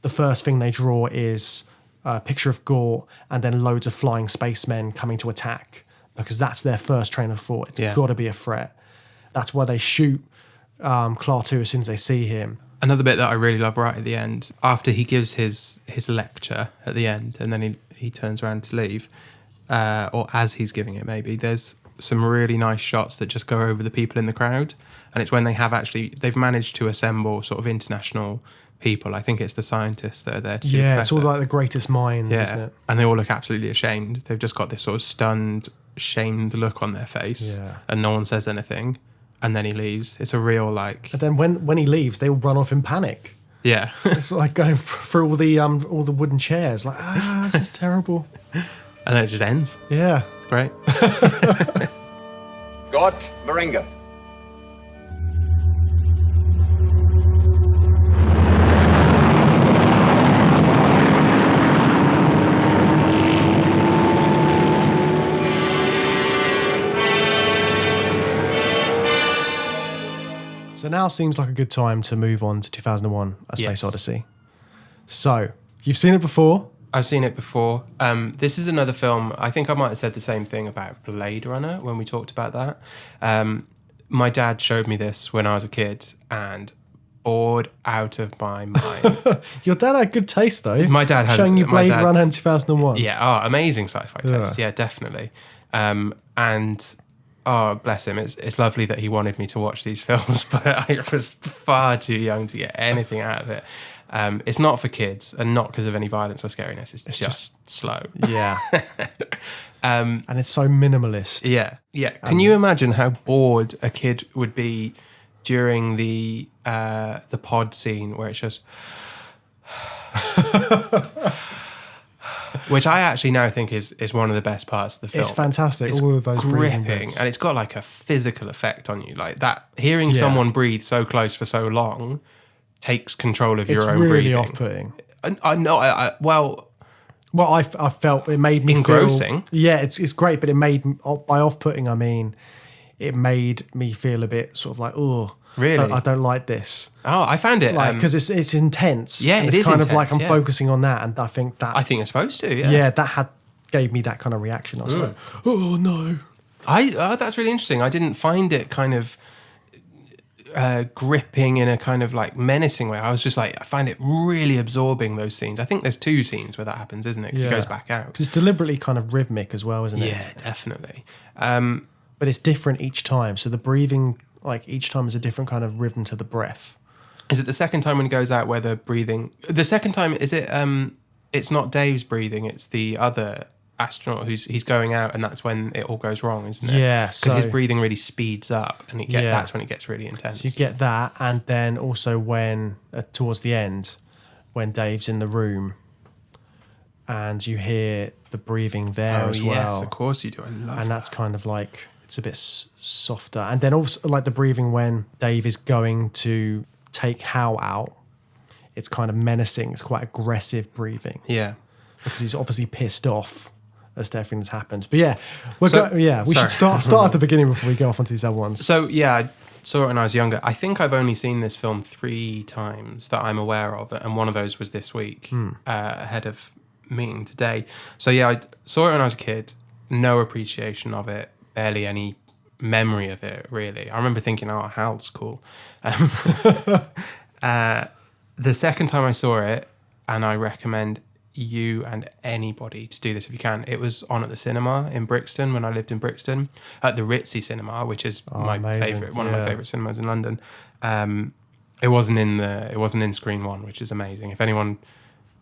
Speaker 2: the first thing they draw is a picture of Gort and then loads of flying spacemen coming to attack, because that's their first train of thought. It's got to be a threat. That's why they shoot Klaatu as soon as they see him.
Speaker 3: Another bit that I really love right at the end, after he gives his lecture at the end and then he turns around to leave, or as he's giving it maybe, there's some really nice shots that just go over the people in the crowd. And it's when they've managed to assemble sort of international people. I think it's the scientists that are there to see the professor.
Speaker 2: It's all like the greatest minds, isn't it?
Speaker 3: And they all look absolutely ashamed. They've just got this sort of stunned, shamed look on their face, and no one says anything. And then he leaves. It's a real like.
Speaker 2: And then when he leaves, they all run off in panic.
Speaker 3: Yeah,
Speaker 2: it's like going through all the wooden chairs. Like, this is terrible.
Speaker 3: And then it just ends.
Speaker 2: Yeah,
Speaker 3: it's great.
Speaker 7: Gort, Moringa.
Speaker 2: So now seems like a good time to move on to 2001, A Space
Speaker 3: Yes.
Speaker 2: Odyssey. So, you've seen it before?
Speaker 3: I've seen it before. This is another film. I think I might have said the same thing about Blade Runner when we talked about that. My dad showed me this when I was a kid and bored out of my mind.
Speaker 2: Your dad had good taste, though.
Speaker 3: My dad had
Speaker 2: showing you
Speaker 3: my
Speaker 2: Blade
Speaker 3: dad's-
Speaker 2: Runner in 2001.
Speaker 3: Yeah, amazing sci-fi taste. Yeah, definitely. And bless him. It's lovely that he wanted me to watch these films, but I was far too young to get anything out of it. It's not for kids, and not because of any violence or scariness. It's just slow.
Speaker 2: Yeah. And it's so minimalist.
Speaker 3: Yeah. Can you imagine how bored a kid would be during the pod scene where it's just, which I actually now think is one of the best parts of the film.
Speaker 2: It's fantastic.
Speaker 3: It's
Speaker 2: All of those breathing
Speaker 3: gripping,
Speaker 2: bits.
Speaker 3: and it's got like a physical effect on you, like that. Hearing someone breathe so close for so long takes control of
Speaker 2: It's
Speaker 3: your own
Speaker 2: really
Speaker 3: breathing.
Speaker 2: off-putting.
Speaker 3: I know. Well,
Speaker 2: I felt it made me
Speaker 3: Engrossing.
Speaker 2: feel... Yeah, it's great, but it made... By off-putting, I mean, it made me feel a bit sort of like, oh,
Speaker 3: Really?
Speaker 2: I don't like this.
Speaker 3: I found it
Speaker 2: Because it's intense.
Speaker 3: Yeah,
Speaker 2: and
Speaker 3: it
Speaker 2: it's
Speaker 3: is
Speaker 2: kind of like
Speaker 3: intense,
Speaker 2: I'm
Speaker 3: yeah.
Speaker 2: focusing on that, and I think that...
Speaker 3: I think it's supposed to.
Speaker 2: yeah, that gave me that kind of reaction. I was like, oh, no.
Speaker 3: That's really interesting. I didn't find it kind of gripping in a kind of like menacing way. I was just like, I find it really absorbing, those scenes. I think there's 2 scenes where that happens, isn't it? Because it goes back out.
Speaker 2: 'Cause it's deliberately kind of rhythmic as well, isn't it?
Speaker 3: Yeah, definitely.
Speaker 2: But it's different each time. So the breathing, like each time is a different kind of rhythm to the breath.
Speaker 3: Is it the second time when he goes out where the breathing... The second time, is it... it's not Dave's breathing, it's the other astronaut he's going out, and that's when it all goes wrong, isn't it?
Speaker 2: Yeah,
Speaker 3: because his
Speaker 2: so-
Speaker 3: breathing really speeds up, and that's when it gets really intense.
Speaker 2: You get that, and then also when, towards the end, when Dave's in the room and you hear the breathing there as well.
Speaker 3: Yes, of course you do. I love
Speaker 2: And that's kind of like, it's a bit softer. And then also like the breathing when Dave is going to take Hal out, it's kind of menacing. It's quite aggressive breathing.
Speaker 3: Yeah.
Speaker 2: Because he's obviously pissed off as to everything that's happened. But yeah, we should start at the beginning before we go off onto these other ones.
Speaker 3: So yeah, I saw it when I was younger. I think I've only seen this film 3 times that I'm aware of, and one of those was this week, ahead of meeting today. So yeah, I saw it when I was a kid. No appreciation of it, barely any memory of it, really. I remember thinking, oh, Hal's cool. The second time I saw it, and I recommend you and anybody to do this if you can, it was on at the cinema in Brixton when I lived in Brixton, at the Ritzy Cinema, which is one of my favourite cinemas in London. It wasn't in Screen 1, which is amazing. If anyone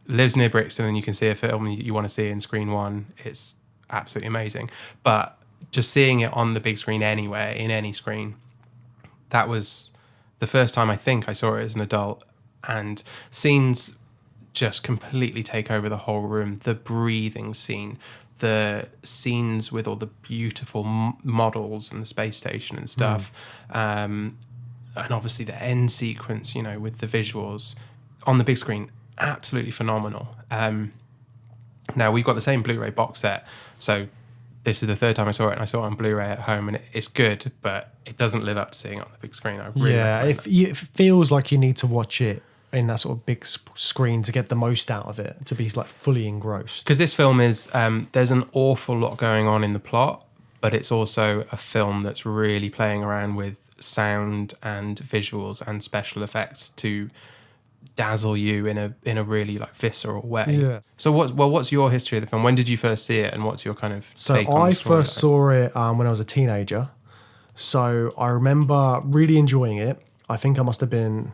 Speaker 3: lives near Brixton and you can see a film you want to see in Screen 1, it's absolutely amazing. But just seeing it on the big screen anywhere, in any screen, that was the first time I think I saw it as an adult, and scenes just completely take over the whole room. The breathing scene, the scenes with all the beautiful models and the space station and stuff, and obviously the end sequence, with the visuals on the big screen, absolutely phenomenal. Now we've got the same Blu-ray box set, so this is the 3rd time I saw it, and I saw it on Blu-ray at home, and it's good, but it doesn't live up to seeing it on the big screen. I really recommend that.
Speaker 2: It feels like you need to watch it in that sort of big screen to get the most out of it, to be like fully engrossed.
Speaker 3: Because this film is, there's an awful lot going on in the plot, but it's also a film that's really playing around with sound and visuals and special effects to dazzle you in a really like visceral way.
Speaker 2: Yeah.
Speaker 3: So what's your history of the film? When did you first see it, and what's your kind of take on
Speaker 2: I
Speaker 3: the story?
Speaker 2: first saw it when I was a teenager. So I remember really enjoying it. I think I must have been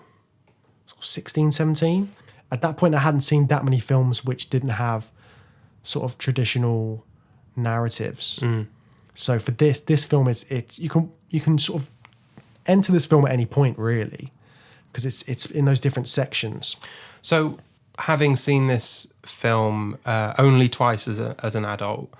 Speaker 2: 16, 17. At that point, I hadn't seen that many films which didn't have sort of traditional narratives. So for this film, it's you can sort of enter this film at any point, really, because it's in those different sections.
Speaker 3: So having seen this film only twice as an adult,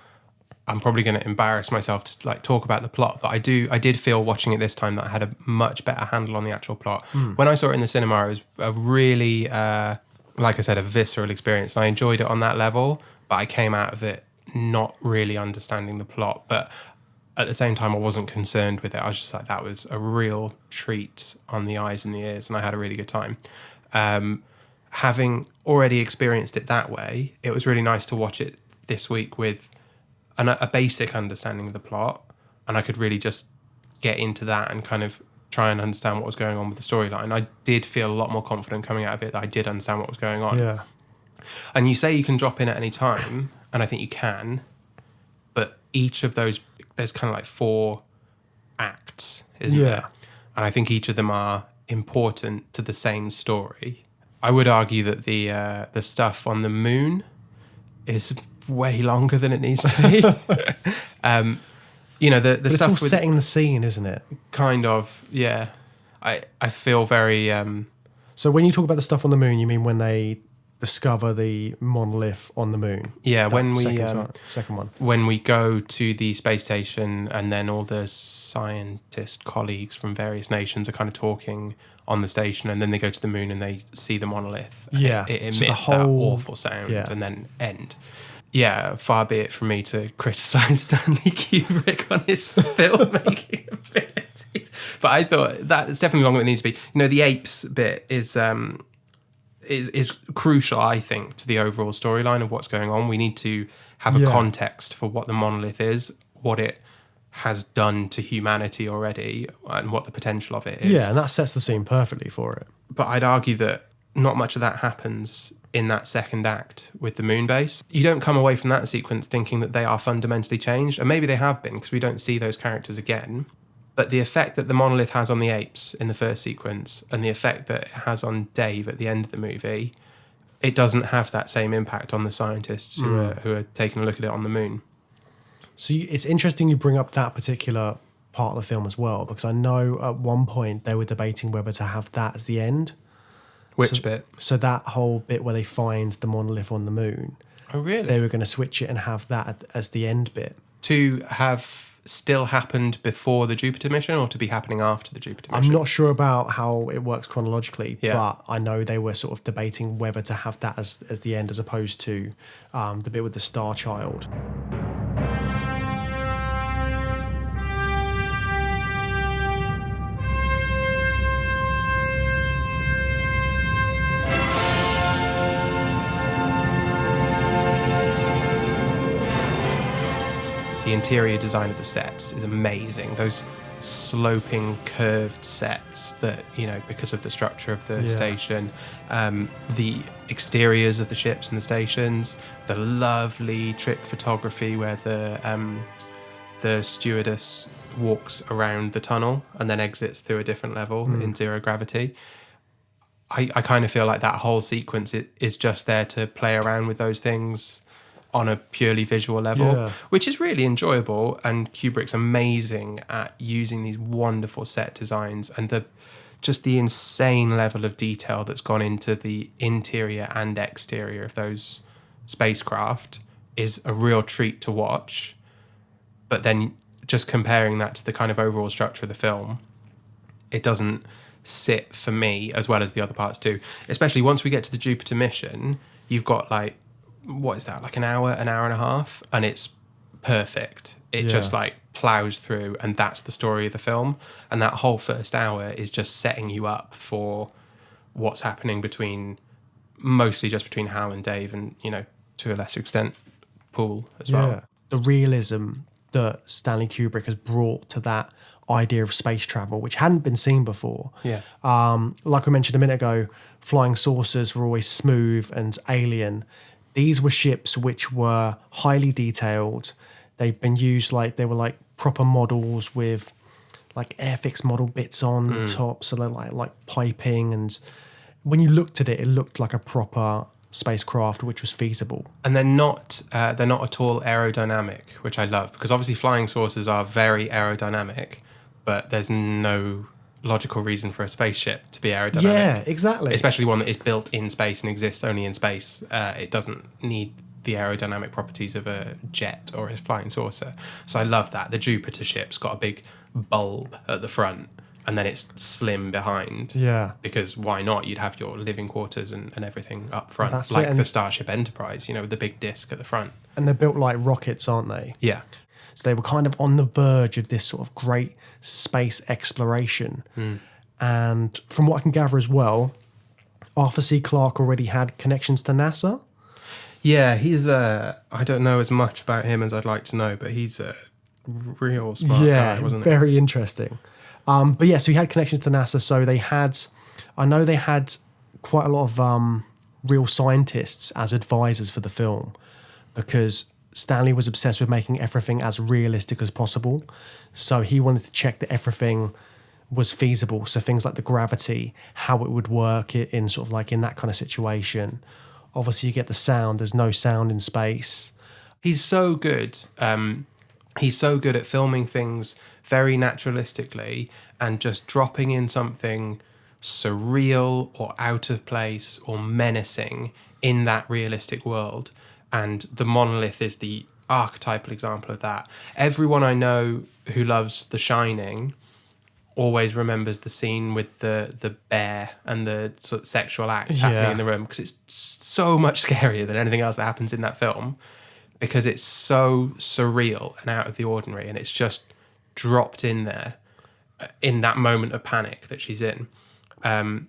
Speaker 3: I'm probably going to embarrass myself to like talk about the plot, but I did feel watching it this time that I had a much better handle on the actual plot. When I saw it in the cinema, it was a really, like I said, a visceral experience. And I enjoyed it on that level, but I came out of it not really understanding the plot. But at the same time, I wasn't concerned with it. I was just like, that was a real treat on the eyes and the ears, and I had a really good time. Having already experienced it that way, it was really nice to watch it this week with a basic understanding of the plot, and I could really just get into that and kind of try and understand what was going on with the storyline. I did feel a lot more confident coming out of it that I did understand what was going on.
Speaker 2: Yeah.
Speaker 3: And you say you can drop in at any time, and I think you can, but each of those, there's kind of like 4 acts, isn't there? And I think each of them are important to the same story. I would argue that the stuff on the moon is way longer than it needs to be. The
Speaker 2: But
Speaker 3: stuff
Speaker 2: it's all
Speaker 3: with
Speaker 2: setting the scene, isn't it?
Speaker 3: kind of, yeah. I feel very
Speaker 2: So when you talk about the stuff on the moon, you mean when they discover the monolith on the moon?
Speaker 3: yeah,
Speaker 2: That
Speaker 3: when we
Speaker 2: second one.
Speaker 3: when we go to the space station and then all the scientist colleagues from various nations are kind of talking on the station, and then they go to the moon and they see the monolith.
Speaker 2: Yeah.
Speaker 3: It emits
Speaker 2: So the
Speaker 3: that
Speaker 2: whole-
Speaker 3: awful sound
Speaker 2: yeah.
Speaker 3: and then end. Yeah, far be it from me to criticise Stanley Kubrick on his filmmaking abilities. But I thought that's definitely longer than it needs to be. The apes bit is crucial, I think, to the overall storyline of what's going on. We need to have a context for what the monolith is, what it has done to humanity already, and what the potential of it is.
Speaker 2: Yeah, and that sets the scene perfectly for it.
Speaker 3: But I'd argue that not much of that happens in that second act with the moon base. You don't come away from that sequence thinking that they are fundamentally changed, and maybe they have been because we don't see those characters again. But the effect that the monolith has on the apes in the first sequence and the effect that it has on Dave at the end of the movie, it doesn't have that same impact on the scientists who are taking a look at it on the moon.
Speaker 2: So it's interesting you bring up that particular part of the film as well, because I know at one point they were debating whether to have that as the end.
Speaker 3: Which bit?
Speaker 2: So that whole bit where they find the monolith on the moon,
Speaker 3: Oh, really?
Speaker 2: they were going to switch it and have that as the end bit.
Speaker 3: To have still happened before the Jupiter mission or to be happening after the Jupiter mission?
Speaker 2: I'm not sure about how it works chronologically,
Speaker 3: Yeah.
Speaker 2: but I know they were sort of debating whether to have that as the end as opposed to the bit with the Star Child.
Speaker 3: The interior design of the sets is amazing. Those sloping, curved sets that, because of the structure of the station, the exteriors of the ships and the stations, the lovely trick photography where the stewardess walks around the tunnel and then exits through a different level in zero gravity. I kind of feel like that whole sequence is just there to play around with those things on a purely visual level, which is really enjoyable. And Kubrick's amazing at using these wonderful set designs and the insane level of detail that's gone into the interior and exterior of those spacecraft is a real treat to watch. But then just comparing that to the kind of overall structure of the film, it doesn't sit for me as well as the other parts do. Especially once we get to the Jupiter mission, you've got what is that, like an hour and a half, and it's perfect. It just plows through, and that's the story of the film. And that whole first hour is just setting you up for what's happening mostly just between Hal and Dave, and to a lesser extent Paul as well.
Speaker 2: The realism that Stanley Kubrick has brought to that idea of space travel, which hadn't been seen before. Like I mentioned a minute ago, flying saucers were always smooth and alien. These were ships which were highly detailed. They've been used they were proper models with Airfix model bits on the top, so they're like piping, and when you looked at it, it looked like a proper spacecraft, which was feasible.
Speaker 3: And they're not at all aerodynamic, which I love, because obviously flying saucers are very aerodynamic, but there's no logical reason for a spaceship to be aerodynamic.
Speaker 2: Yeah, exactly.
Speaker 3: Especially one that is built in space and exists only in space. It doesn't need the aerodynamic properties of a jet or a flying saucer. So I love that. The Jupiter ship's got a big bulb at the front, and then it's slim behind.
Speaker 2: Yeah.
Speaker 3: Because why not? You'd have your living quarters and everything up front,
Speaker 2: That's
Speaker 3: like
Speaker 2: it, and-
Speaker 3: the Starship Enterprise, with the big disc at the front.
Speaker 2: And they're built like rockets, aren't they?
Speaker 3: Yeah.
Speaker 2: So they were kind of on the verge of this sort of great space exploration. And from what I can gather as well, Arthur C. Clarke already had connections to NASA.
Speaker 3: Yeah, he's I don't know as much about him as I'd like to know, but he's a real smart guy, wasn't he?
Speaker 2: Very interesting. But yeah, so he had connections to NASA. So I know they had quite a lot of real scientists as advisors for the film, because Stanley was obsessed with making everything as realistic as possible. So he wanted to check that everything was feasible. So things like the gravity, how it would work in sort of like in that kind of situation. Obviously, you get the sound. There's no sound in space.
Speaker 3: He's so good. He's so good at filming things very naturalistically and just dropping in something surreal or out of place or menacing in that realistic world. And the monolith is the archetypal example of that. Everyone I know who loves The Shining always remembers the scene with the bear and the sort of sexual act happening in the room, because it's so much scarier than anything else that happens in that film, because it's so surreal and out of the ordinary, and it's just dropped in there in that moment of panic that she's in. And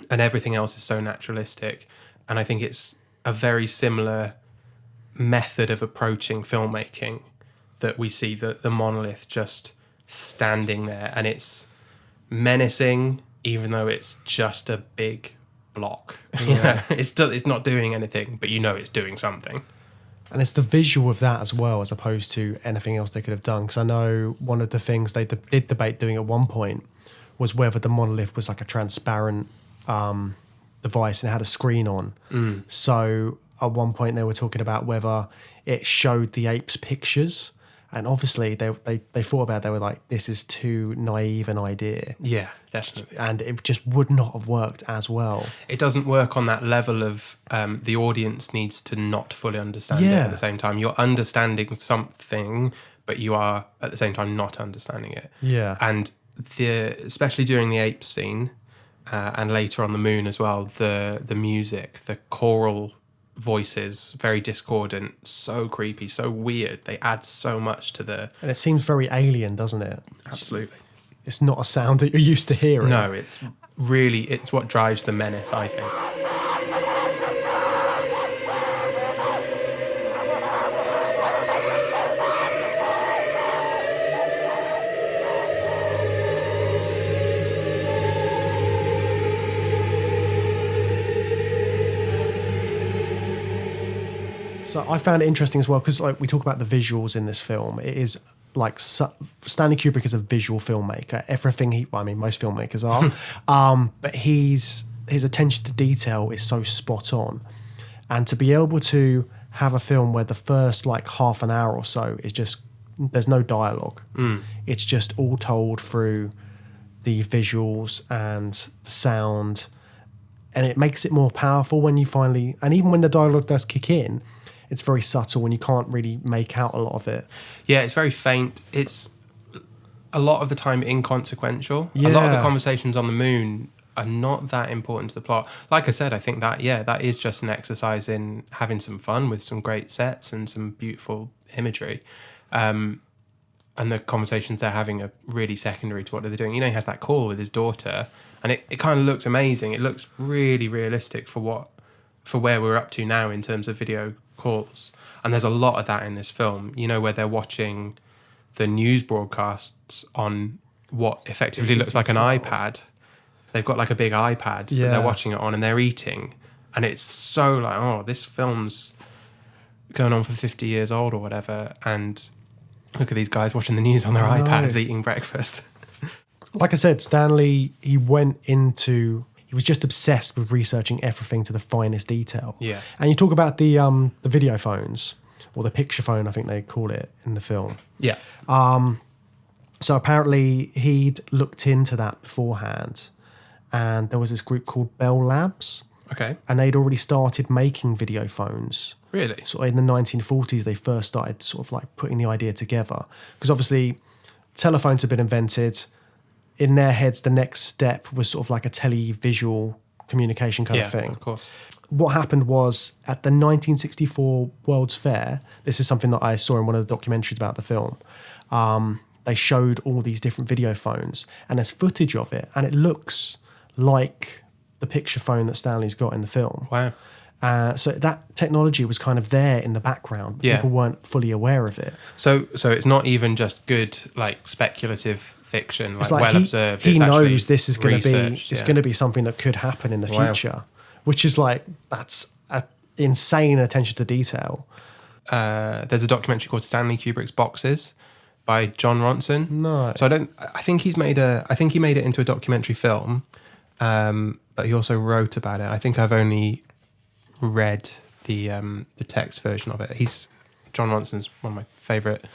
Speaker 3: everything else is so naturalistic. And I think it's a very similar method of approaching filmmaking that we see the monolith just standing there, and it's menacing even though it's just a big block. It's not doing anything, but it's doing something.
Speaker 2: And it's the visual of that as well, as opposed to anything else they could have done. Because I know one of the things they did debate doing at one point was whether the monolith was like a transparent device and it had a screen on. So at one point they were talking about whether it showed the apes pictures. And obviously they thought about it, they were like, this is too naive an idea.
Speaker 3: Yeah, definitely.
Speaker 2: And it just would not have worked as well.
Speaker 3: It doesn't work on that level of the audience needs to not fully understand it at the same time. You're understanding something, but you are at the same time not understanding it.
Speaker 2: Yeah.
Speaker 3: And especially during the ape scene and later on the moon as well, the music, the choral voices, very discordant, so creepy, so weird. They add so much to the...
Speaker 2: And it seems very alien, doesn't it?
Speaker 3: Absolutely.
Speaker 2: It's not a sound that you're used to hearing.
Speaker 3: No, it's what drives the menace, I think.
Speaker 2: So I found it interesting as well, because like we talk about the visuals in this film. It is like Stanley Kubrick is a visual filmmaker. Everything most filmmakers are, but his attention to detail is so spot on. And to be able to have a film where the first like half an hour or so is just, there's no dialogue. It's just all told through the visuals and the sound, and it makes it more powerful when you finally, and even when the dialogue does kick in, it's very subtle and you can't really make out a lot of it.
Speaker 3: Yeah, it's very faint. It's a lot of the time inconsequential.
Speaker 2: Yeah.
Speaker 3: A lot of the conversations on the moon are not that important to the plot. Like I said, I think that is just an exercise in having some fun with some great sets and some beautiful imagery. And the conversations they're having are really secondary to what they're doing. He has that call with his daughter, and it kind of looks amazing. It looks really realistic for where we're up to now in terms of video calls. And there's a lot of that in this film, where they're watching the news broadcasts on what effectively looks like an iPad. They've got like a big iPad that they're watching it on, and they're eating. And it's so like, oh, this film's going on for 50 years old or whatever. And look at these guys watching the news on their iPads eating breakfast.
Speaker 2: Like I said, Stanley, he was just obsessed with researching everything to the finest detail.
Speaker 3: Yeah.
Speaker 2: And you talk about the video phones, or the picture phone, I think they call it in the film.
Speaker 3: Yeah.
Speaker 2: So apparently he'd looked into that beforehand, and there was this group called Bell Labs
Speaker 3: Okay.
Speaker 2: And they'd already started making video phones.
Speaker 3: Really?
Speaker 2: So in the 1940s, they first started sort of like putting the idea together. Because obviously, telephones had been invented. In their heads, the next step was sort of like a televisual communication kind of thing.
Speaker 3: Of course.
Speaker 2: What happened was at the 1964 World's Fair, this is something that I saw in one of the documentaries about the film, they showed all these different video phones, and there's footage of it, and it looks like the picture phone that Stanley's got in the film.
Speaker 3: Wow.
Speaker 2: So that technology was kind of there in the background, but
Speaker 3: Yeah.
Speaker 2: people weren't fully aware of it.
Speaker 3: So it's not even just good, like, speculative fiction,
Speaker 2: It's
Speaker 3: like well
Speaker 2: he,
Speaker 3: observed.
Speaker 2: He
Speaker 3: it's actually
Speaker 2: knows this is going to be
Speaker 3: researched,
Speaker 2: it's
Speaker 3: yeah.
Speaker 2: going to be something that could happen in the
Speaker 3: Wow.
Speaker 2: future, which is like that's an insane attention to detail.
Speaker 3: There's a documentary called Stanley Kubrick's Boxes by John Ronson.
Speaker 2: No.
Speaker 3: So I think he made it into a documentary film, but he also wrote about it. I think I've only read the text version of it. John Ronson's one of my favorite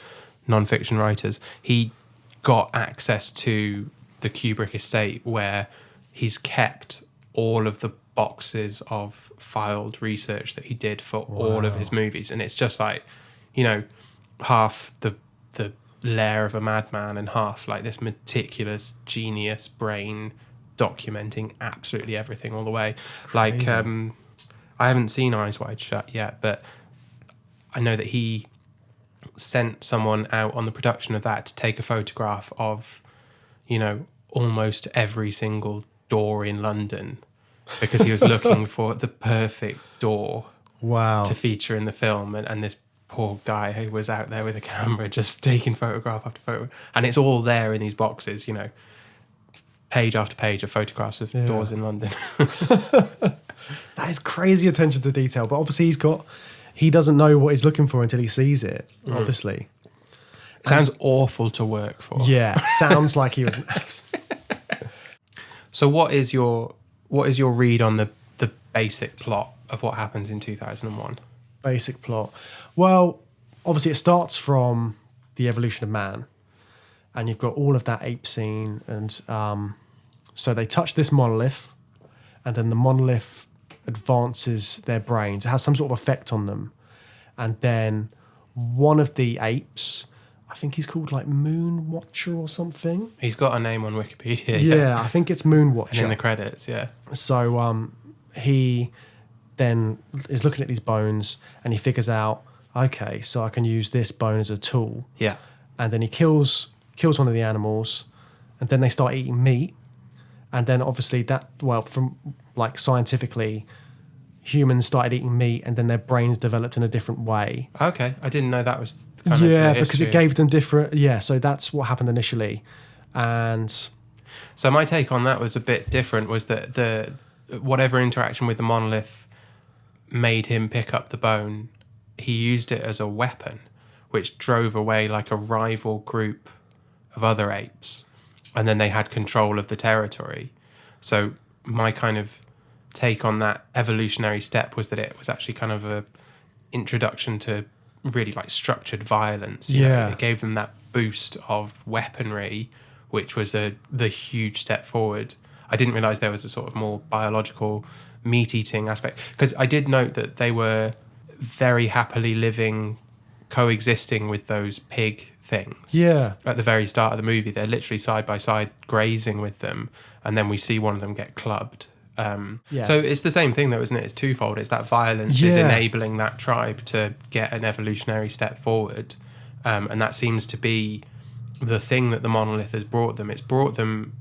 Speaker 3: non-fiction writers. He got access to the Kubrick estate where he's kept all of the boxes of filed research that he did for all of his movies, and it's just like, you know, half the lair of a madman and half like this meticulous genius brain documenting absolutely everything all the way. Like I haven't seen Eyes Wide Shut yet, but I know that he sent someone out on the production of that to take a photograph of, you know, almost every single door in London, because he was looking for the perfect door to feature in the film, and this poor guy who was out there with a camera just taking photograph after photo, and it's all there in these boxes, you know, page after page of photographs of doors in London.
Speaker 2: That is crazy attention to detail, but obviously he doesn't know what he's looking for until he sees it, obviously.
Speaker 3: It sounds awful to work for.
Speaker 2: Yeah, sounds like he was.
Speaker 3: So what is your read on the basic plot of what happens in 2001?
Speaker 2: Basic plot. Well, obviously it starts from the evolution of man, and you've got all of that ape scene, and so they touch this monolith, and then the monolith advances their brains. It has some sort of effect on them, and then one of the apes, I think he's called like Moon Watcher or something.
Speaker 3: He's got a name on Wikipedia.
Speaker 2: Yeah, I think it's Moon Watcher.
Speaker 3: And in the credits, yeah.
Speaker 2: So he then is looking at these bones, and he figures out, okay, so I can use this bone as a tool.
Speaker 3: Yeah.
Speaker 2: And then he kills one of the animals, and then they start eating meat. And then obviously from like scientifically, humans started eating meat, and then their brains developed in a different way.
Speaker 3: Okay, I didn't know that was kind of the
Speaker 2: because
Speaker 3: history.
Speaker 2: it gave them different. Yeah, so that's what happened initially, and
Speaker 3: so my take on that was a bit different. Was that the whatever interaction with the monolith made him pick up the bone, he used it as a weapon, which drove away like a rival group of other apes, and then they had control of the territory. So my kind of take on that evolutionary step was that it was actually kind of a introduction to really like structured violence. You know? It gave them that boost of weaponry, which was the huge step forward. I didn't realize there was a sort of more biological meat-eating aspect, because I did note that they were very happily living, coexisting with those pig things.
Speaker 2: Yeah.
Speaker 3: At the very start of the movie, they're literally side by side grazing with them, and then we see one of them get clubbed. So it's the same thing though, isn't it? It's twofold. It's that violence is enabling that tribe to get an evolutionary step forward, and that seems to be the thing that the monolith has brought them. It's brought them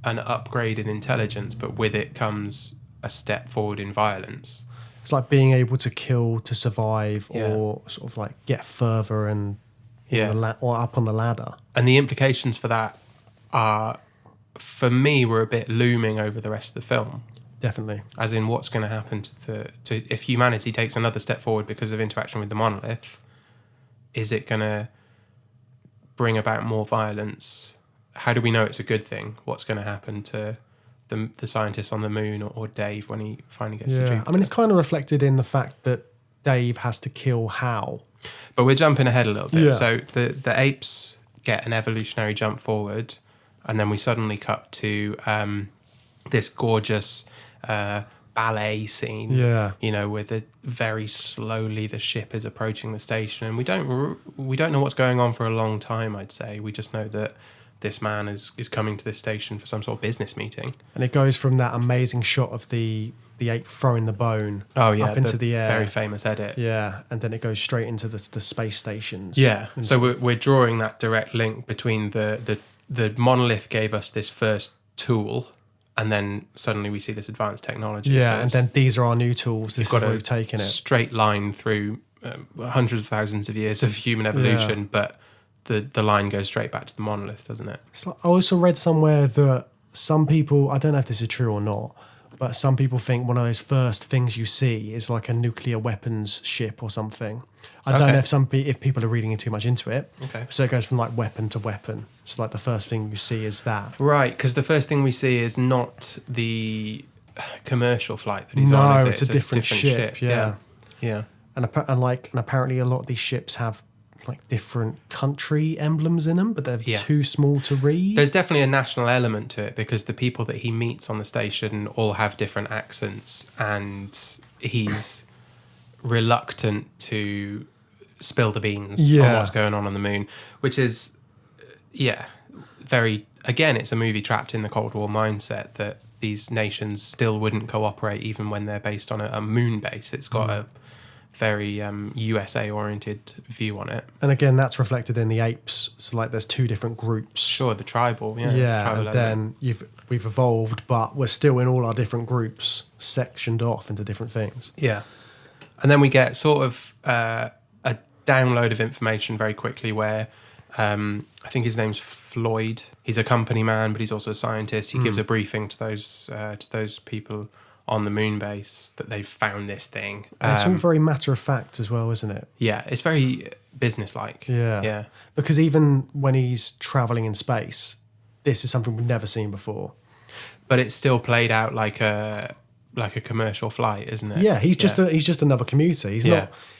Speaker 3: an upgrade in intelligence, but with it comes a step forward in violence.
Speaker 2: It's like being able to kill to survive, or sort of like get further and or up on the ladder. And
Speaker 3: the implications for that are, for me, were a bit looming over the rest of the film.
Speaker 2: Definitely.
Speaker 3: As in, what's going to happen to if humanity takes another step forward because of interaction with the monolith? Is it going to bring about more violence? How do we know it's a good thing? What's going to happen to the scientists on the moon, or Dave when he finally gets to Jupiter?
Speaker 2: I mean, it's kind of reflected in the fact that Dave has to kill Hal.
Speaker 3: But we're jumping ahead a little bit.
Speaker 2: Yeah.
Speaker 3: So the apes get an evolutionary jump forward, and then we suddenly cut to this gorgeous ballet scene.
Speaker 2: Yeah.
Speaker 3: You know, with the very slowly the ship is approaching the station, and we don't know what's going on for a long time. I'd say we just know that this man is coming to this station for some sort of business meeting.
Speaker 2: And it goes from that amazing shot of the ape throwing the bone up into the air.
Speaker 3: Very famous edit.
Speaker 2: Yeah, and then it goes straight into the space stations.
Speaker 3: Yeah,
Speaker 2: And
Speaker 3: so we're drawing that direct link between the monolith gave us this first tool, and then suddenly we see this advanced technology.
Speaker 2: Yeah,
Speaker 3: So
Speaker 2: and then these are our new tools. This is
Speaker 3: got
Speaker 2: where
Speaker 3: a
Speaker 2: we've taken it.
Speaker 3: straight line through hundreds of thousands of years of human evolution, but the line goes straight back to the monolith, doesn't it?
Speaker 2: So I also read somewhere that some people, I don't know if this is true or not, but some people think one of those first things you see is like a nuclear weapons ship or something. I don't know if people are reading too much into it.
Speaker 3: Okay.
Speaker 2: So it goes from like weapon to weapon. So like the first thing you see is that.
Speaker 3: Right, because the first thing we see is not the commercial flight that he's on.
Speaker 2: No,
Speaker 3: Is it?
Speaker 2: it's a different ship. Yeah.
Speaker 3: Yeah.
Speaker 2: And apparently a lot of these ships have like different country emblems in them, but they're too small to read.
Speaker 3: There's definitely a national element to it because the people that he meets on the station all have different accents, and he's reluctant to spill the beans on what's going on the moon, which is, very, again, it's a movie trapped in the Cold War mindset that these nations still wouldn't cooperate even when they're based on a moon base. It's got a very USA-oriented view on it.
Speaker 2: And again, that's reflected in the apes. So like there's two different groups.
Speaker 3: Sure, the tribal,
Speaker 2: Yeah,
Speaker 3: tribal
Speaker 2: and then we've evolved, but we're still in all our different groups, sectioned off into different things.
Speaker 3: Yeah. And then we get sort of a download of information very quickly where I think his name's Floyd. He's a company man, but he's also a scientist. He gives a briefing to those people on the moon base that they've found this thing.
Speaker 2: And it's all very matter of fact as well, isn't it?
Speaker 3: Yeah, it's very businesslike.
Speaker 2: Yeah. Because even when he's traveling in space, this is something we've never seen before.
Speaker 3: But it's still played out like a commercial flight, isn't it?
Speaker 2: Yeah, he's just another commuter.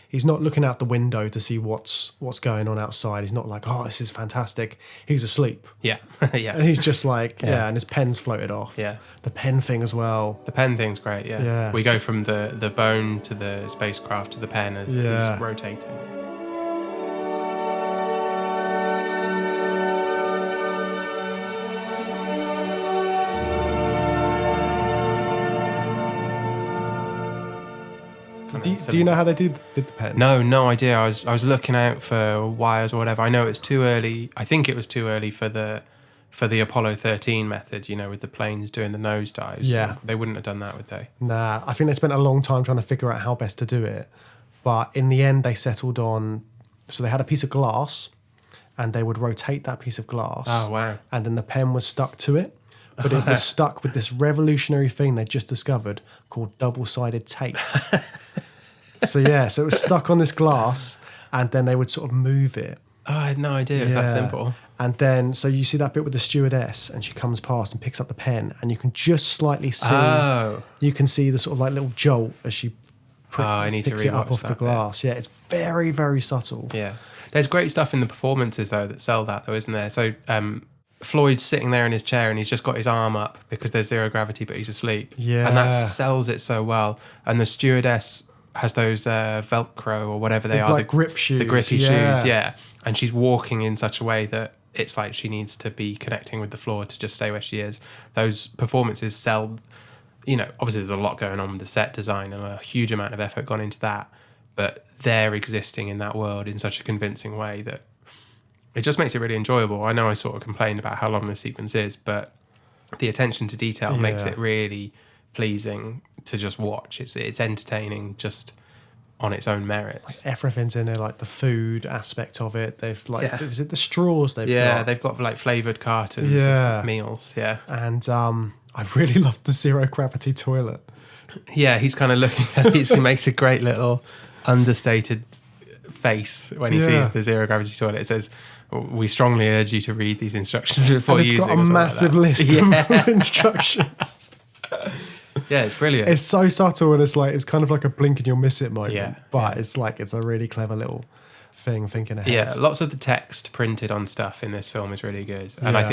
Speaker 2: He's not looking out the window to see what's going on outside. He's not like, oh, this is fantastic. He's asleep.
Speaker 3: Yeah. Yeah.
Speaker 2: And he's just like, and his pen's floated off.
Speaker 3: Yeah.
Speaker 2: The pen thing as well.
Speaker 3: The pen thing's great, yeah.
Speaker 2: Yeah.
Speaker 3: We go from the bone to the spacecraft to the pen as he's rotating.
Speaker 2: Do you know how they did the pen?
Speaker 3: No idea. I was looking out for wires or whatever. I know it's too early. I think it was too early for the Apollo 13 method, with the planes doing the nosedives.
Speaker 2: Yeah.
Speaker 3: They wouldn't have done that, would they?
Speaker 2: Nah, I think they spent a long time trying to figure out how best to do it. But in the end, they settled on... So they had a piece of glass, and they would rotate that piece of glass.
Speaker 3: Oh, wow.
Speaker 2: And then the pen was stuck to it. But it was stuck with this revolutionary thing they just discovered called double-sided tape. So it was stuck on this glass, and then they would sort of move it.
Speaker 3: Oh, I had no idea it was that simple.
Speaker 2: And then, so you see that bit with the stewardess, and she comes past and picks up the pen, and you can just slightly see.
Speaker 3: Oh.
Speaker 2: You can see the sort of like little jolt as she
Speaker 3: I need to
Speaker 2: picks it up
Speaker 3: rewatch
Speaker 2: off the
Speaker 3: that
Speaker 2: glass. Yeah, it's very, very subtle.
Speaker 3: Yeah. There's great stuff in the performances, though, that sell that, though, isn't there? So Floyd's sitting there in his chair, and he's just got his arm up because there's zero gravity, but he's asleep.
Speaker 2: Yeah.
Speaker 3: And that sells it so well. And the stewardess has those Velcro or whatever they are.
Speaker 2: Like grip shoes.
Speaker 3: The grippy shoes, yeah. And she's walking in such a way that it's like she needs to be connecting with the floor to just stay where she is. Those performances sell, obviously there's a lot going on with the set design and a huge amount of effort gone into that, but they're existing in that world in such a convincing way that it just makes it really enjoyable. I know I sort of complained about how long the sequence is, but the attention to detail makes it really pleasing to just watch. It's entertaining just on its own merits.
Speaker 2: Like everything's in there, like the food aspect of it. They've is it the straws they've got?
Speaker 3: Yeah, they've got like flavoured cartons of meals,
Speaker 2: And I really love the zero gravity toilet.
Speaker 3: Yeah, he's kind of looking at it. He makes a great little understated face when he sees the zero gravity toilet. It says, "We strongly urge you to read these instructions before using."
Speaker 2: It's got a massive list of instructions.
Speaker 3: Yeah, it's brilliant.
Speaker 2: It's so subtle, and it's kind of like a blink and you'll miss it moment.
Speaker 3: Yeah,
Speaker 2: but it's a really clever little thing thinking ahead.
Speaker 3: Yeah, lots of the text printed on stuff in this film is really good, and I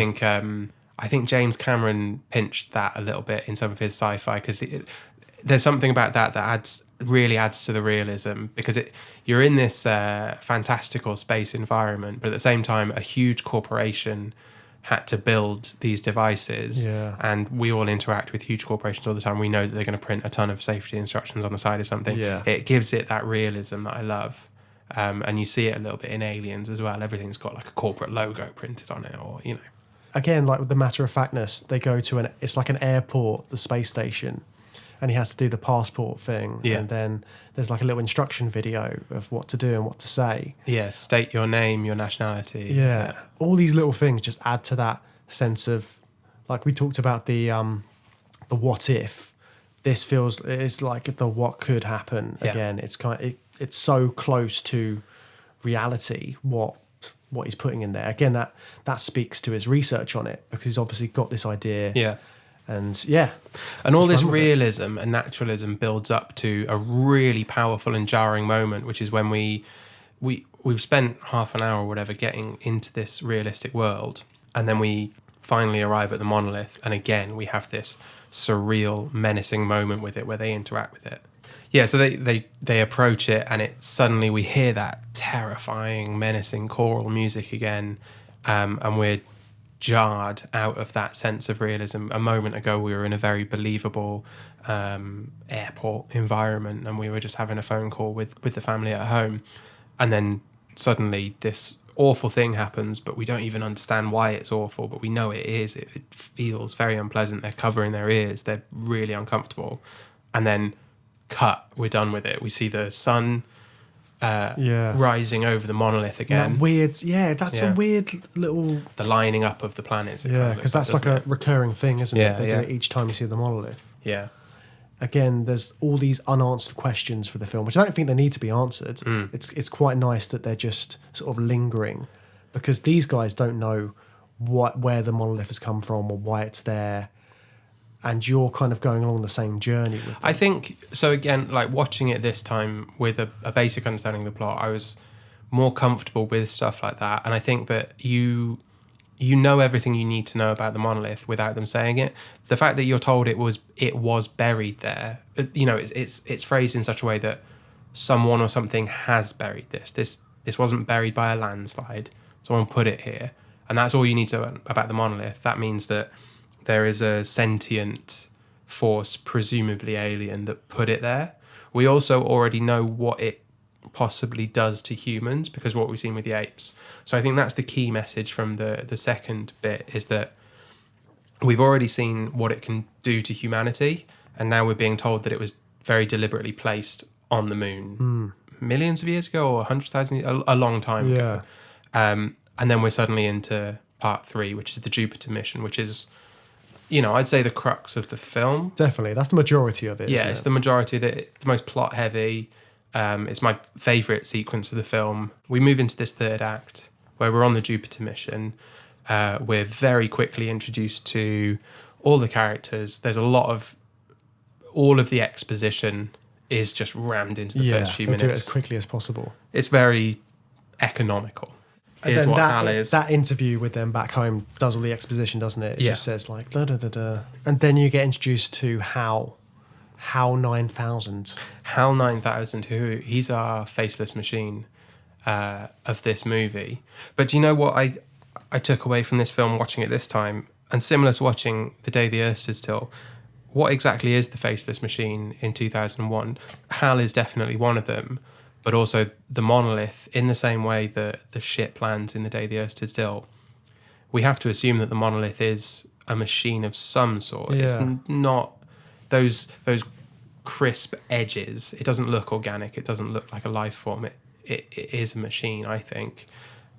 Speaker 3: think James Cameron pinched that a little bit in some of his sci-fi because there's something about that really adds to the realism, because you're in this fantastical space environment, but at the same time, a huge corporation had to build these devices, and we all interact with huge corporations all the time. We know that they're going to print a ton of safety instructions on the side of something. It gives it that realism that I love. And you see it a little bit in Aliens as well. Everything's got like a corporate logo printed on it, or, you know.
Speaker 2: Again, like with the matter of factness, they go to it's like an airport, the space station, and he has to do the passport thing. And then there's like a little instruction video of what to do and what to say.
Speaker 3: State your name, your nationality.
Speaker 2: All these little things just add to that sense of, like we talked about the what if. This feels, it's like the what could happen again. It's it's so close to reality what he's putting in there. Again, that speaks to his research on it, because he's obviously got this idea. And
Speaker 3: all this realism and naturalism builds up to a really powerful and jarring moment, which is when we've spent half an hour or whatever getting into this realistic world, and then we finally arrive at the monolith, and again we have this surreal, menacing moment with it where they interact with it. So they approach it, and suddenly we hear that terrifying, menacing choral music again, and we're jarred out of that sense of realism. A moment ago, we were in a very believable airport environment, and we were just having a phone call with the family at home, and then suddenly this awful thing happens, but we don't even understand why it's awful, but we know it is. It feels very unpleasant. They're covering their ears. They're really uncomfortable. And then cut, we're done with it. We see the sun rising over the monolith again.
Speaker 2: That weird, that's a weird little...
Speaker 3: The lining up of the planets.
Speaker 2: Because that's like a recurring thing, isn't it? They do it each time you see the monolith. Again, there's all these unanswered questions for the film, which I don't think they need to be answered. It's quite nice that they're just sort of lingering, because these guys don't know where the monolith has come from or why it's there, and you're kind of going along the same journey with them.
Speaker 3: I think, so again, like watching it this time with a basic understanding of the plot, I was more comfortable with stuff like that, and I think that you know everything you need to know about the monolith without them saying it. The fact that you're told it was buried there, you know, it's phrased in such a way that someone or something has buried this. This wasn't buried by a landslide. Someone put it here, and that's all you need to know about the monolith. That means that there is a sentient force, presumably alien, that put it there. We also already know what it possibly does to humans, because what we've seen with the apes. So I think that's the key message from the second bit, is that we've already seen what it can do to humanity, and now we're being told that it was very deliberately placed on the moon millions of years ago, or 100,000, a long time ago. And then we're suddenly into part 3, which is the Jupiter mission, which is, you know, I'd say the crux of the film.
Speaker 2: Definitely, that's the majority of it.
Speaker 3: It's the majority of it. It's the most plot heavy. It's my favourite sequence of the film. We move into this third act where we're on the Jupiter mission. We're very quickly introduced to all the characters. There's a lot of... all of the exposition is just rammed into the first few minutes.
Speaker 2: Do it as quickly as possible. It's
Speaker 3: very economical. Here's what Hal is.
Speaker 2: That interview with them back home does all the exposition, doesn't it? It just says like da da da da, and then you get introduced to Hal 9000.
Speaker 3: Hal 9000, he's our faceless machine of this movie. But do you know what I took away from this film watching it this time, and similar to watching The Day the Earth Stood Still? What exactly is the faceless machine in 2001? Hal is definitely one of them, but also the monolith, in the same way that the ship lands in The Day the Earth Stood Still. We have to assume that the monolith is a machine of some sort. It's not those crisp edges. It doesn't look organic. It doesn't look like a life form. It is a machine, I think.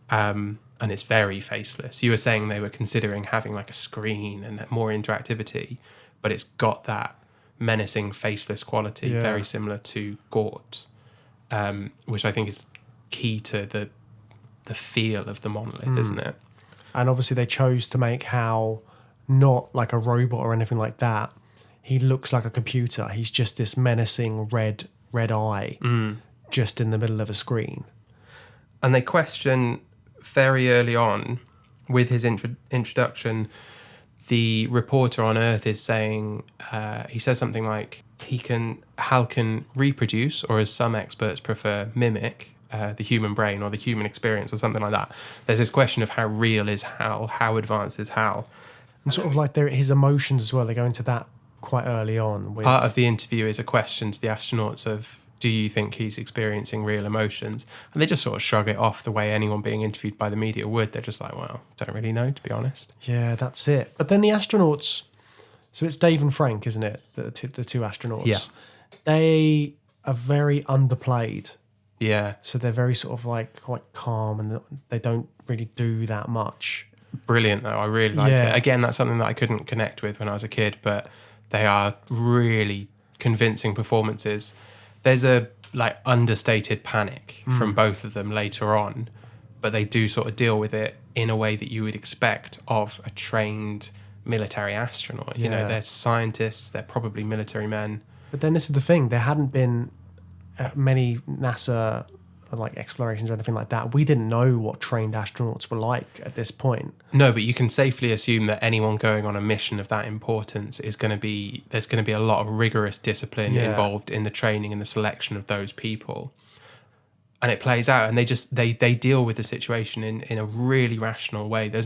Speaker 3: And it's very faceless. You were saying they were considering having like a screen and more interactivity, but it's got that menacing faceless quality, very similar to Gort, which I think is key to the feel of the monolith, isn't it?
Speaker 2: And obviously they chose to make Hal not like a robot or anything like that. He looks like a computer. He's just this menacing red eye just in the middle of a screen.
Speaker 3: And they question very early on with his introduction the reporter on Earth is saying, he says something like, Hal can reproduce, or as some experts prefer, mimic the human brain or the human experience or something like that. There's this question of how real is Hal, how advanced is Hal.
Speaker 2: And sort of like his emotions as well, they go into that quite early on.
Speaker 3: Part of the interview is a question to the astronauts of, do you think he's experiencing real emotions? And they just sort of shrug it off the way anyone being interviewed by the media would. They're just like, well, don't really know, to be honest.
Speaker 2: Yeah, that's it. But then the astronauts, so it's Dave and Frank, isn't it? The two astronauts.
Speaker 3: Yeah.
Speaker 2: They are very underplayed.
Speaker 3: Yeah.
Speaker 2: So they're very sort of like quite calm, and they don't really do that much.
Speaker 3: Brilliant, though. I really liked
Speaker 2: Yeah.
Speaker 3: it. Again, that's something that I couldn't connect with when I was a kid, but they are really convincing performances. There's a like understated panic from both of them later on, but they do sort of deal with it in a way that you would expect of a trained military astronaut. You know,
Speaker 2: Yeah.
Speaker 3: they're scientists, they're probably military men.
Speaker 2: But then this is the thing: there hadn't been many NASA like explorations or anything like that. We didn't know what trained astronauts were like at this point.
Speaker 3: No, but you can safely assume that anyone going on a mission of that importance there's going to be a lot of rigorous discipline involved in the training and the selection of those people. And it plays out, and they deal with the situation in a really rational way. They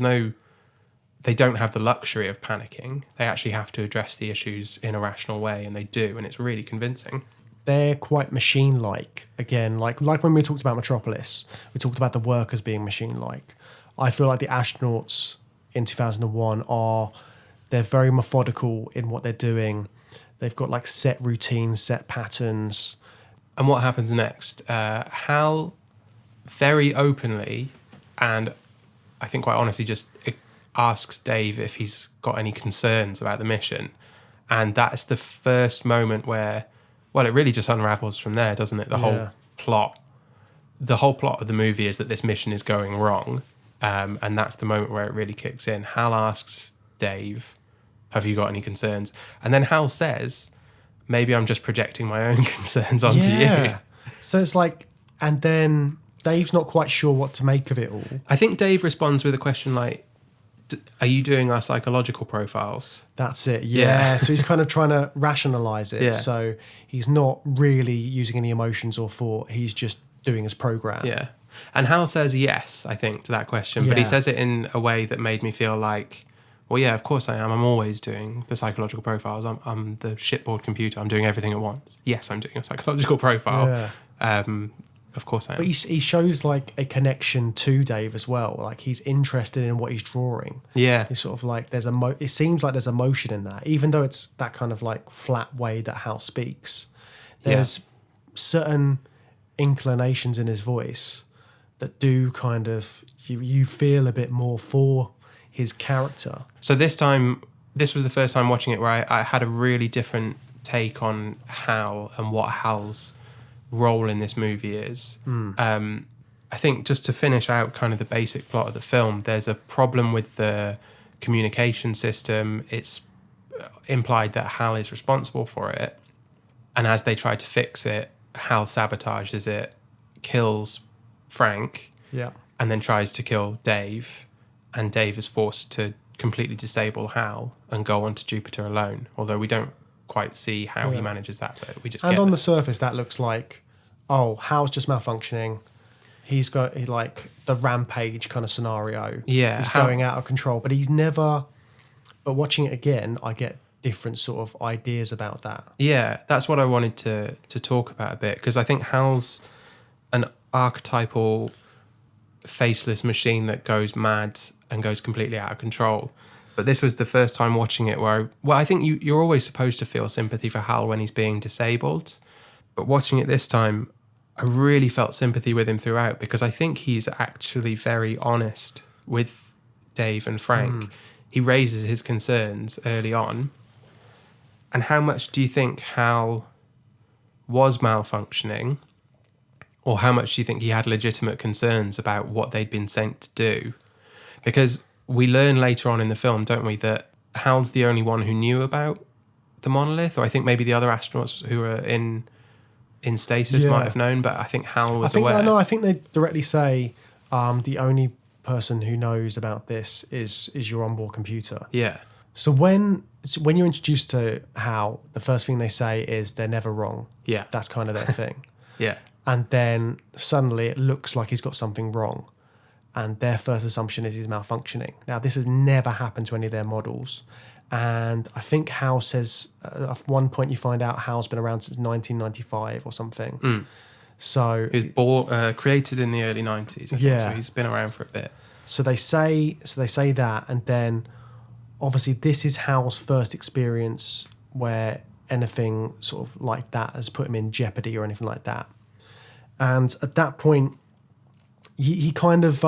Speaker 3: don't have the luxury of panicking. They actually have to address the issues in a rational way, and they do, and it's really convincing.
Speaker 2: They're quite machine-like. Again, like when we talked about Metropolis, we talked about the workers being machine-like. I feel like the astronauts in 2001 they're very methodical in what they're doing. They've got like set routines, set patterns.
Speaker 3: And what happens next? Hal very openly, and I think quite honestly, just asks Dave if he's got any concerns about the mission. And that's the first moment where, well, it really just unravels from there, doesn't it? The whole plot of the movie is that this mission is going wrong. And that's the moment where it really kicks in. Hal asks Dave, have you got any concerns? And then Hal says, maybe I'm just projecting my own concerns onto you.
Speaker 2: So it's like, and then Dave's not quite sure what to make of it all.
Speaker 3: I think Dave responds with a question like, are you doing our psychological profiles?
Speaker 2: That's it, yeah. So he's kind of trying to rationalise it.
Speaker 3: Yeah.
Speaker 2: So he's not really using any emotions or thought. He's just doing his program.
Speaker 3: Yeah. And Hal says yes, I think, to that question. But he
Speaker 2: Yeah.
Speaker 3: says it in a way that made me feel like, well, yeah, of course I am. I'm always doing the psychological profiles. I'm the shipboard computer. I'm doing everything at once. Yes, I'm doing a psychological profile.
Speaker 2: Yeah.
Speaker 3: Of course I am.
Speaker 2: But he shows like a connection to Dave as well. Like he's interested in what he's drawing.
Speaker 3: Yeah.
Speaker 2: It's sort of like it seems like there's emotion in that, even though it's that kind of like flat way that Hal speaks. There's certain inclinations in his voice that do kind of you feel a bit more for his character.
Speaker 3: So this was the first time watching it where I had a really different take on Hal and what Hal's role in this movie is. I think just to finish out kind of the basic plot of the film, there's a problem with the communication system. It's implied that Hal is responsible for it. And as they try to fix it, Hal sabotages it, kills Frank, and then tries to kill Dave. And Dave is forced to completely disable Hal and go on to Jupiter alone. Although we don't quite see how he manages that, but we just
Speaker 2: And
Speaker 3: get
Speaker 2: on
Speaker 3: there.
Speaker 2: the surface, that looks like, oh, Hal's just malfunctioning. He's got like the rampage kind of scenario.
Speaker 3: Yeah,
Speaker 2: he's going out of control, but he's never. But watching it again, I get different sort of ideas about that.
Speaker 3: Yeah, that's what I wanted to talk about a bit, because I think Hal's an archetypal faceless machine that goes mad and goes completely out of control. But this was the first time watching it where I think you're always supposed to feel sympathy for Hal when he's being disabled. But watching it this time, I really felt sympathy with him throughout, because I think he's actually very honest with Dave and Frank. He raises his concerns early on. And how much do you think Hal was malfunctioning? Or how much do you think he had legitimate concerns about what they'd been sent to do? Because we learn later on in the film, don't we, that Hal's the only one who knew about the monolith, or I think maybe the other astronauts who were in stasis might have known, but I think Hal was aware.
Speaker 2: No, I think they directly say the only person who knows about this is your onboard computer.
Speaker 3: Yeah.
Speaker 2: So when you're introduced to Hal, the first thing they say is they're never wrong.
Speaker 3: Yeah.
Speaker 2: That's kind of their thing.
Speaker 3: Yeah.
Speaker 2: And then suddenly it looks like he's got something wrong. And their first assumption is he's malfunctioning. Now, this has never happened to any of their models. And I think Hal says, at one point you find out Hal's been around since 1995 or something. So
Speaker 3: He was created in the early 90s, I think,
Speaker 2: Yeah.
Speaker 3: so he's been around for a bit.
Speaker 2: So they say that, and then obviously this is Hal's first experience where anything sort of like that has put him in jeopardy or anything like that. And at that point, he kind of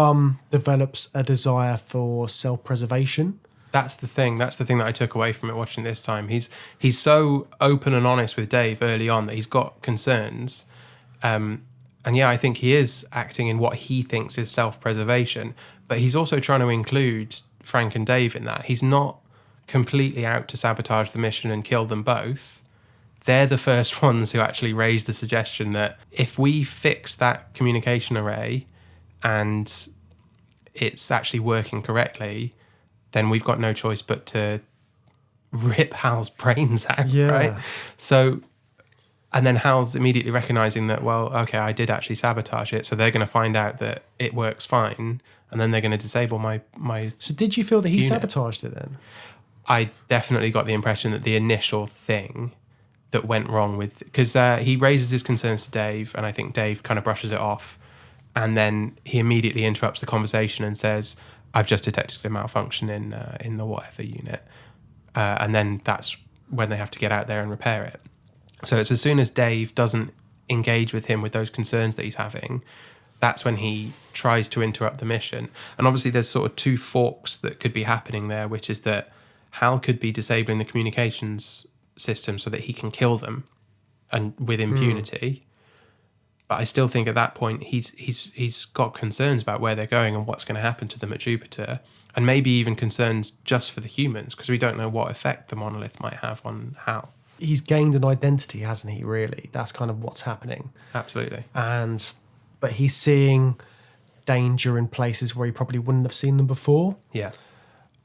Speaker 2: develops a desire for self-preservation.
Speaker 3: That's the thing that I took away from it watching this time. He's so open and honest with Dave early on that he's got concerns. And yeah, I think he is acting in what he thinks is self-preservation, but he's also trying to include Frank and Dave in that. He's not completely out to sabotage the mission and kill them both. They're the first ones who actually raised the suggestion that if we fix that communication array and it's actually working correctly, then we've got no choice but to rip Hal's brains out, right? So, and then Hal's immediately recognizing that, well, okay, I did actually sabotage it, so they're going to find out that it works fine, and then they're going to disable my
Speaker 2: So did you feel that he
Speaker 3: unit.
Speaker 2: sabotaged it then?
Speaker 3: I definitely got the impression that the initial thing that went wrong with... Because he raises his concerns to Dave, and I think Dave kind of brushes it off, and then he immediately interrupts the conversation and says, I've just detected a malfunction in the whatever unit. And then that's when they have to get out there and repair it. So it's as soon as Dave doesn't engage with him with those concerns that he's having, that's when he tries to interrupt the mission. And obviously there's sort of two forks that could be happening there, which is that Hal could be disabling the communications system so that he can kill them and with impunity. But I still think at that point he's got concerns about where they're going and what's going to happen to them at Jupiter, and maybe even concerns just for the humans, because we don't know what effect the monolith might have on Hal.
Speaker 2: He's gained an identity, hasn't he, really? That's kind of what's happening.
Speaker 3: Absolutely.
Speaker 2: But he's seeing danger in places where he probably wouldn't have seen them before.
Speaker 3: Yeah.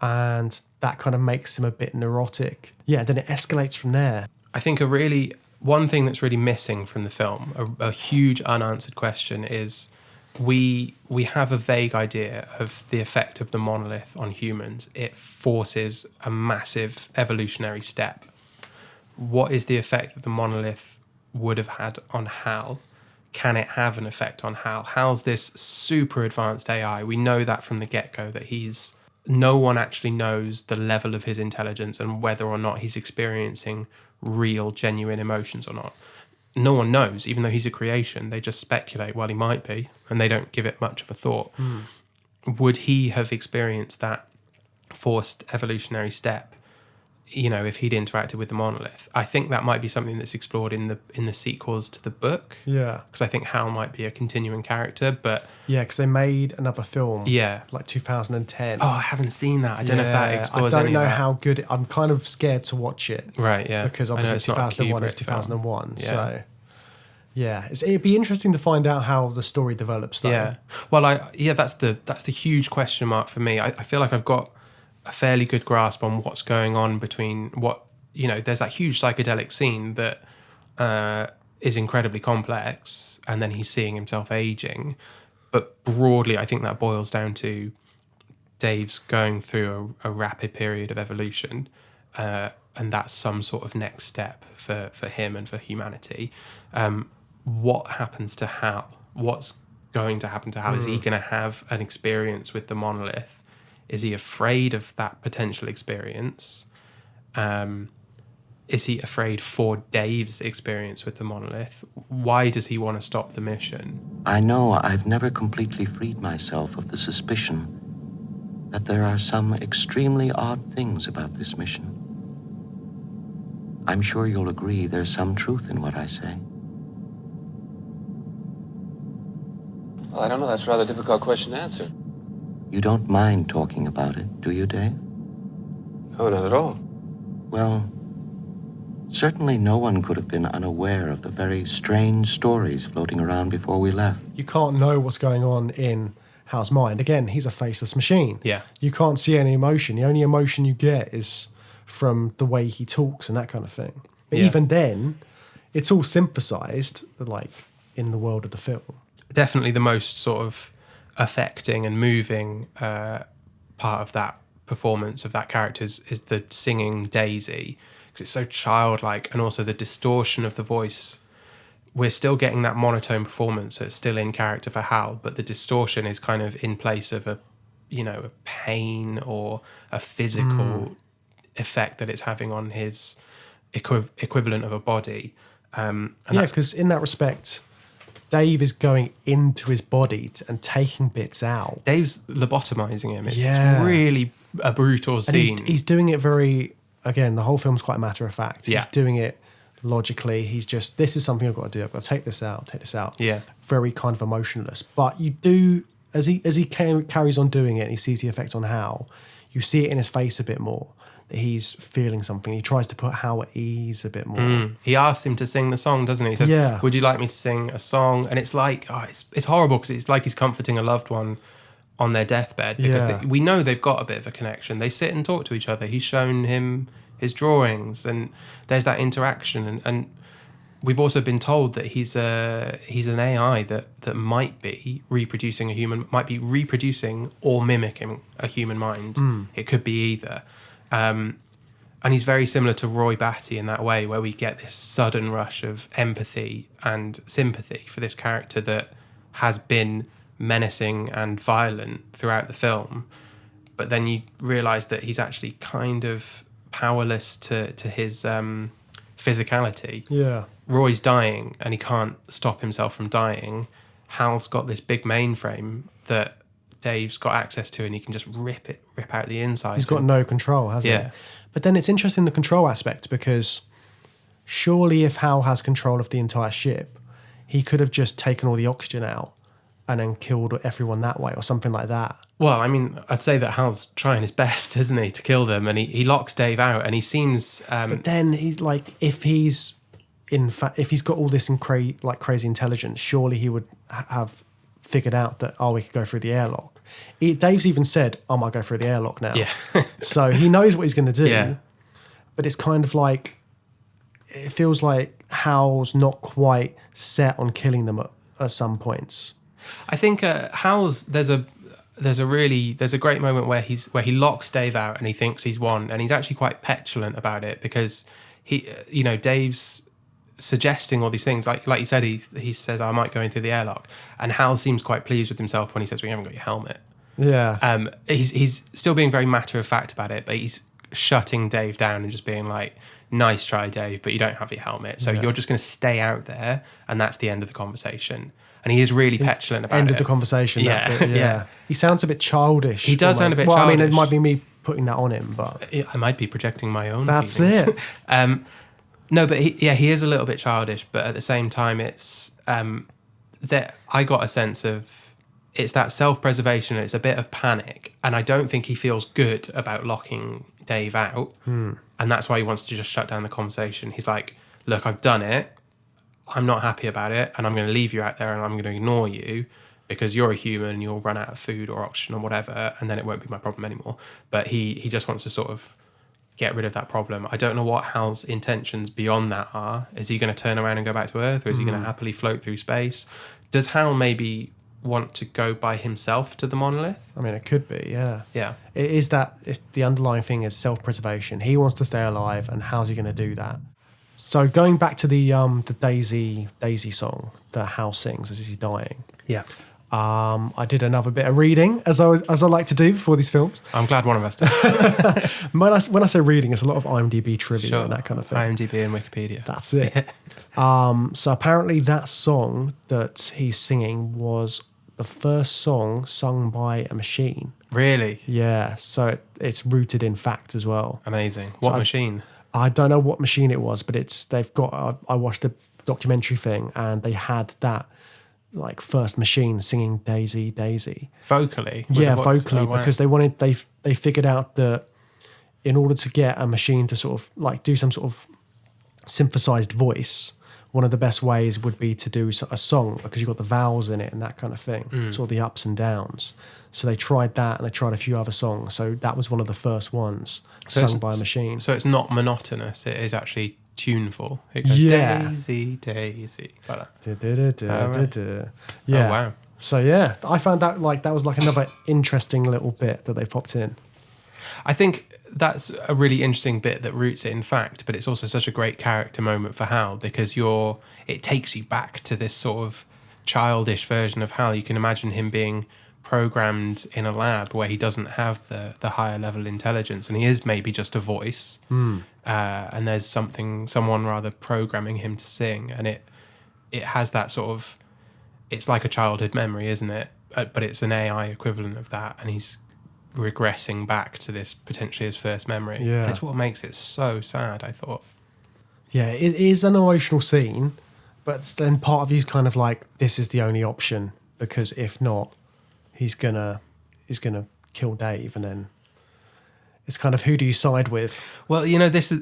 Speaker 2: And that kind of makes him a bit neurotic. Yeah, then it escalates from there.
Speaker 3: I think one thing that's really missing from the film, a huge unanswered question, is we have a vague idea of the effect of the monolith on humans. It forces a massive evolutionary step. What is the effect that the monolith would have had on Hal? Can it have an effect on Hal? Hal's this super advanced AI. We know that from the get-go, that no one actually knows the level of his intelligence and whether or not he's experiencing real, genuine emotions or not. No one knows, even though he's a creation. They just speculate, well, he might be, and they don't give it much of a thought. Would he have experienced that forced evolutionary step, if he'd interacted with the monolith? I think that might be something that's explored in the sequels to the book.
Speaker 2: Yeah.
Speaker 3: Because I think Hal might be a continuing character, but...
Speaker 2: Yeah, because they made another film.
Speaker 3: Yeah.
Speaker 2: Like 2010.
Speaker 3: Oh, I haven't seen that. I don't know if that explores
Speaker 2: I
Speaker 3: any
Speaker 2: don't know
Speaker 3: of that.
Speaker 2: how good... I'm kind of scared to watch it.
Speaker 3: Right, yeah.
Speaker 2: Because
Speaker 3: I know
Speaker 2: obviously
Speaker 3: it's not a
Speaker 2: 2001 is
Speaker 3: Kubrick
Speaker 2: 2001.
Speaker 3: film.
Speaker 2: So, yeah. It'd be interesting to find out how the story develops, though.
Speaker 3: Yeah. Well, that's the huge question mark for me. I feel like I've got a fairly good grasp on what's going on between there's that huge psychedelic scene that is incredibly complex, and then he's seeing himself aging. But broadly, I think that boils down to Dave's going through a rapid period of evolution, and that's some sort of next step for him and for humanity. What happens to Hal? What's going to happen to Hal? Is he going to have an experience with the monolith? Is he afraid of that potential experience? Is he afraid for Dave's experience with the monolith? Why does he want to stop the mission?
Speaker 9: I know I've never completely freed myself of the suspicion that there are some extremely odd things about this mission. I'm sure you'll agree there's some truth in what I say.
Speaker 8: Well, I don't know. That's a rather difficult question to answer.
Speaker 9: You don't mind talking about it, do you, Dave?
Speaker 8: Oh, not at all.
Speaker 9: Well, certainly no one could have been unaware of the very strange stories floating around before we left.
Speaker 2: You can't know what's going on in Hal's mind. Again, he's a faceless machine.
Speaker 3: Yeah.
Speaker 2: You can't see any emotion. The only emotion you get is from the way he talks and that kind of thing. But
Speaker 3: Yeah.
Speaker 2: even then, it's all synthesized, like in the world of the film.
Speaker 3: Definitely the most sort of affecting and moving part of that performance of that character is the singing Daisy, because it's so childlike, and also the distortion of the voice. We're still getting that monotone performance, so it's still in character for Hal, but the distortion is kind of in place of a pain or a physical effect that it's having on his equivalent of a body.
Speaker 2: Because in that respect, Dave is going into his body and taking bits out.
Speaker 3: Dave's lobotomizing him. It's really a brutal
Speaker 2: And
Speaker 3: scene.
Speaker 2: he's doing it very, again, the whole film's quite a matter of fact.
Speaker 3: Yeah.
Speaker 2: He's doing it logically. He's just, this is something I've got to do. I've got to take this out.
Speaker 3: Yeah.
Speaker 2: Very kind of emotionless. But you do, as he carries on doing it and he sees the effect on Hal, you see it in his face a bit more. That he's feeling something. He tries to put Hal at ease a bit more.
Speaker 3: He asks him to sing the song, doesn't he? He says,
Speaker 2: Yeah.
Speaker 3: would you like me to sing a song? And it's like, it's horrible, because it's like he's comforting a loved one on their deathbed, because we know they've got a bit of a connection. They sit and talk to each other. He's shown him his drawings, and there's that interaction. And we've also been told that he's an AI that might be reproducing or mimicking a human mind. It could be either. And he's very similar to Roy Batty in that way, where we get this sudden rush of empathy and sympathy for this character that has been menacing and violent throughout the film. But then you realise that he's actually kind of powerless to his physicality.
Speaker 2: Yeah.
Speaker 3: Roy's dying and he can't stop himself from dying. Hal's got this big mainframe that Dave's got access to, and he can just rip out the inside.
Speaker 2: He's got no control, hasn't
Speaker 3: Yeah.
Speaker 2: he? But then it's interesting, the control aspect, because surely if Hal has control of the entire ship, he could have just taken all the oxygen out and then killed everyone that way or something like that.
Speaker 3: Well, I mean, I'd say that Hal's trying his best, isn't he, to kill them, and he locks Dave out, and he seems...
Speaker 2: But then he's like, if he's got all this crazy intelligence, surely he would have figured out that, we could go through the airlock. Dave's even said, I might go through the airlock now.
Speaker 3: Yeah.
Speaker 2: So he knows what he's going to do.
Speaker 3: Yeah.
Speaker 2: But it's kind of like, it feels like Hal's not quite set on killing them at some points.
Speaker 3: I think Hal's there's a great moment where he locks Dave out and he thinks he's won, and he's actually quite petulant about it, because Dave's suggesting all these things, like you said, he says, I might go in through the airlock, and Hal seems quite pleased with himself when he says, we haven't got your helmet.
Speaker 2: Yeah.
Speaker 3: He's still being very matter of fact about it, but he's shutting Dave down and just being like, nice try, Dave, but you don't have your helmet, so you're just going to stay out there, and that's the end of the conversation. And he is really petulant about it.
Speaker 2: End of the conversation.
Speaker 3: Yeah.
Speaker 2: That bit, yeah. He sounds a bit childish.
Speaker 3: He does sound a bit
Speaker 2: childish.
Speaker 3: childish.
Speaker 2: I mean, it might be me putting that on him, but...
Speaker 3: I might be projecting my own
Speaker 2: That's
Speaker 3: feelings.
Speaker 2: it.
Speaker 3: No, but he is a little bit childish, but at the same time, it's that I got a sense of, it's that self-preservation, it's a bit of panic, and I don't think he feels good about locking Dave out, and that's why he wants to just shut down the conversation. He's like, look, I've done it, I'm not happy about it, and I'm going to leave you out there, and I'm going to ignore you, because you're a human, and you'll run out of food or oxygen or whatever, and then it won't be my problem anymore. But he just wants to sort of get rid of that problem. I don't know what Hal's intentions beyond that are. Is he going to turn around and go back to Earth, or is he going to happily float through space? Does Hal maybe want to go by himself to the monolith?
Speaker 2: I mean, it could be, yeah.
Speaker 3: Yeah.
Speaker 2: It's the underlying thing is self-preservation. He wants to stay alive, and how's he going to do that? So going back to the Daisy song that Hal sings as he's dying.
Speaker 3: Yeah.
Speaker 2: I did another bit of reading, as I like to do before these films.
Speaker 3: I'm glad one of us does.
Speaker 2: When I say reading, it's a lot of IMDb trivia and that kind of thing.
Speaker 3: IMDb and Wikipedia.
Speaker 2: That's it. So apparently that song that he's singing was the first song sung by a machine.
Speaker 3: Really?
Speaker 2: Yeah, so it's rooted in fact as well.
Speaker 3: Amazing. What machine?
Speaker 2: I don't know what machine it was, but I watched a documentary thing, and they had that like first machine singing Daisy, Daisy.
Speaker 3: Vocally?
Speaker 2: Yeah, vocally,
Speaker 3: wow.
Speaker 2: because they figured out that in order to get a machine to sort of like do some sort of synthesized voice, one of the best ways would be to do a song because you've got the vowels in it and that kind of thing, sort of the ups and downs. So they tried that, and they tried a few other songs. So that was one of the first ones sung by a machine.
Speaker 3: So it's not monotonous. It is actually tuneful. It goes Daisy, Daisy, like that.
Speaker 2: Yeah.
Speaker 3: Oh, wow.
Speaker 2: So yeah, I found that that was like another interesting little bit that they popped in.
Speaker 3: I think that's a really interesting bit that roots it in fact, but it's also such a great character moment for Hal because it takes you back to this sort of childish version of Hal. You can imagine him being programmed in a lab where he doesn't have the higher level intelligence, and he is maybe just a voice, and there's someone rather programming him to sing, and it has that sort of, it's like a childhood memory, isn't it? But it's an AI equivalent of that, and he's regressing back to this potentially his first memory.
Speaker 2: Yeah.
Speaker 3: And it's what makes it so sad, I thought.
Speaker 2: Yeah, it is an emotional scene, but then part of you's kind of like, this is the only option, because if not, he's gonna kill Dave, and then it's kind of, who do you side with?
Speaker 3: Well,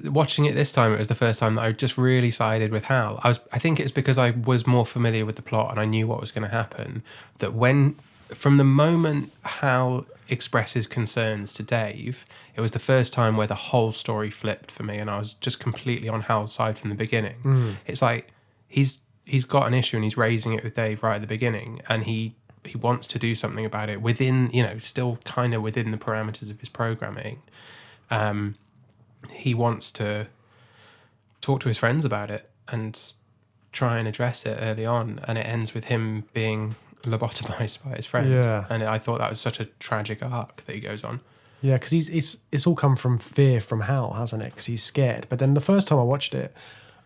Speaker 3: watching it this time, it was the first time that I just really sided with Hal. I think it's because I was more familiar with the plot and I knew what was going to happen, that from the moment Hal expresses concerns to Dave, it was the first time where the whole story flipped for me, and I was just completely on Hal's side from the beginning. It's like he's got an issue and he's raising it with Dave right at the beginning, and he wants to do something about it within, still kind of within the parameters of his programming. He wants to talk to his friends about it and try and address it early on, and it ends with him being lobotomized by his friend.
Speaker 2: Yeah.
Speaker 3: And I thought that was such a tragic arc that he goes on.
Speaker 2: Yeah, because it's all come from fear from Hal, hasn't it? Because he's scared. But then the first time I watched it,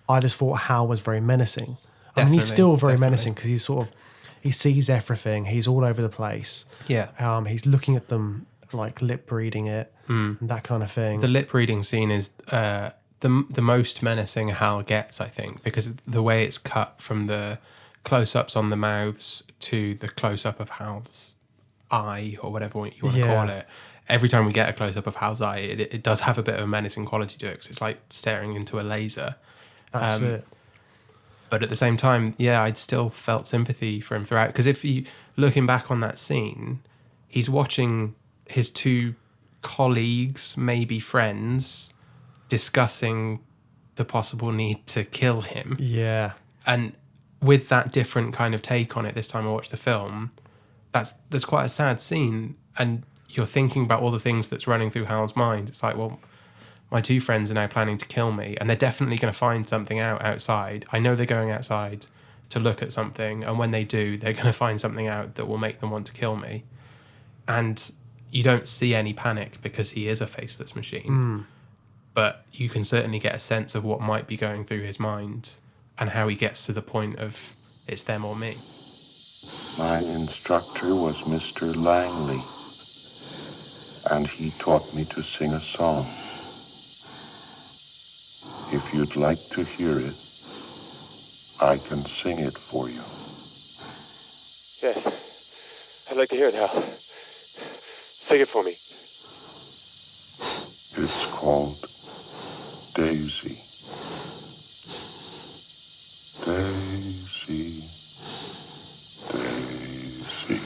Speaker 2: I just thought Hal was very menacing. I mean, he's still very menacing because he's sort of, he sees everything. He's all over the place.
Speaker 3: Yeah.
Speaker 2: He's looking at them, like lip reading it and that kind of thing.
Speaker 3: The lip reading scene is the most menacing Hal gets, I think, because the way it's cut from the close-ups on the mouths to the close-up of Hal's eye, or whatever you want to call it. Every time we get a close-up of Hal's eye, it does have a bit of a menacing quality to it, because it's like staring into a laser.
Speaker 2: That's it.
Speaker 3: But at the same time, yeah, I'd still felt sympathy for him throughout. Because if you, looking back on that scene, he's watching his two colleagues, maybe friends, discussing the possible need to kill him.
Speaker 2: Yeah.
Speaker 3: And with that different kind of take on it this time I watched the film, that's quite a sad scene. And you're thinking about all the things that's running through Hal's mind. It's like, well, my two friends are now planning to kill me, and they're definitely going to find something outside. I know they're going outside to look at something, and when they do, they're going to find something out that will make them want to kill me. And you don't see any panic because he is a faceless machine. But you can certainly get a sense of what might be going through his mind and how he gets to the point of, it's them or me.
Speaker 1: My instructor was Mr. Langley, and he taught me to sing a song. If you'd like to hear it, I can sing it for you.
Speaker 10: Yes, I'd like to hear it, Hal. Sing it for me.
Speaker 1: It's called Daisy. Daisy, Daisy,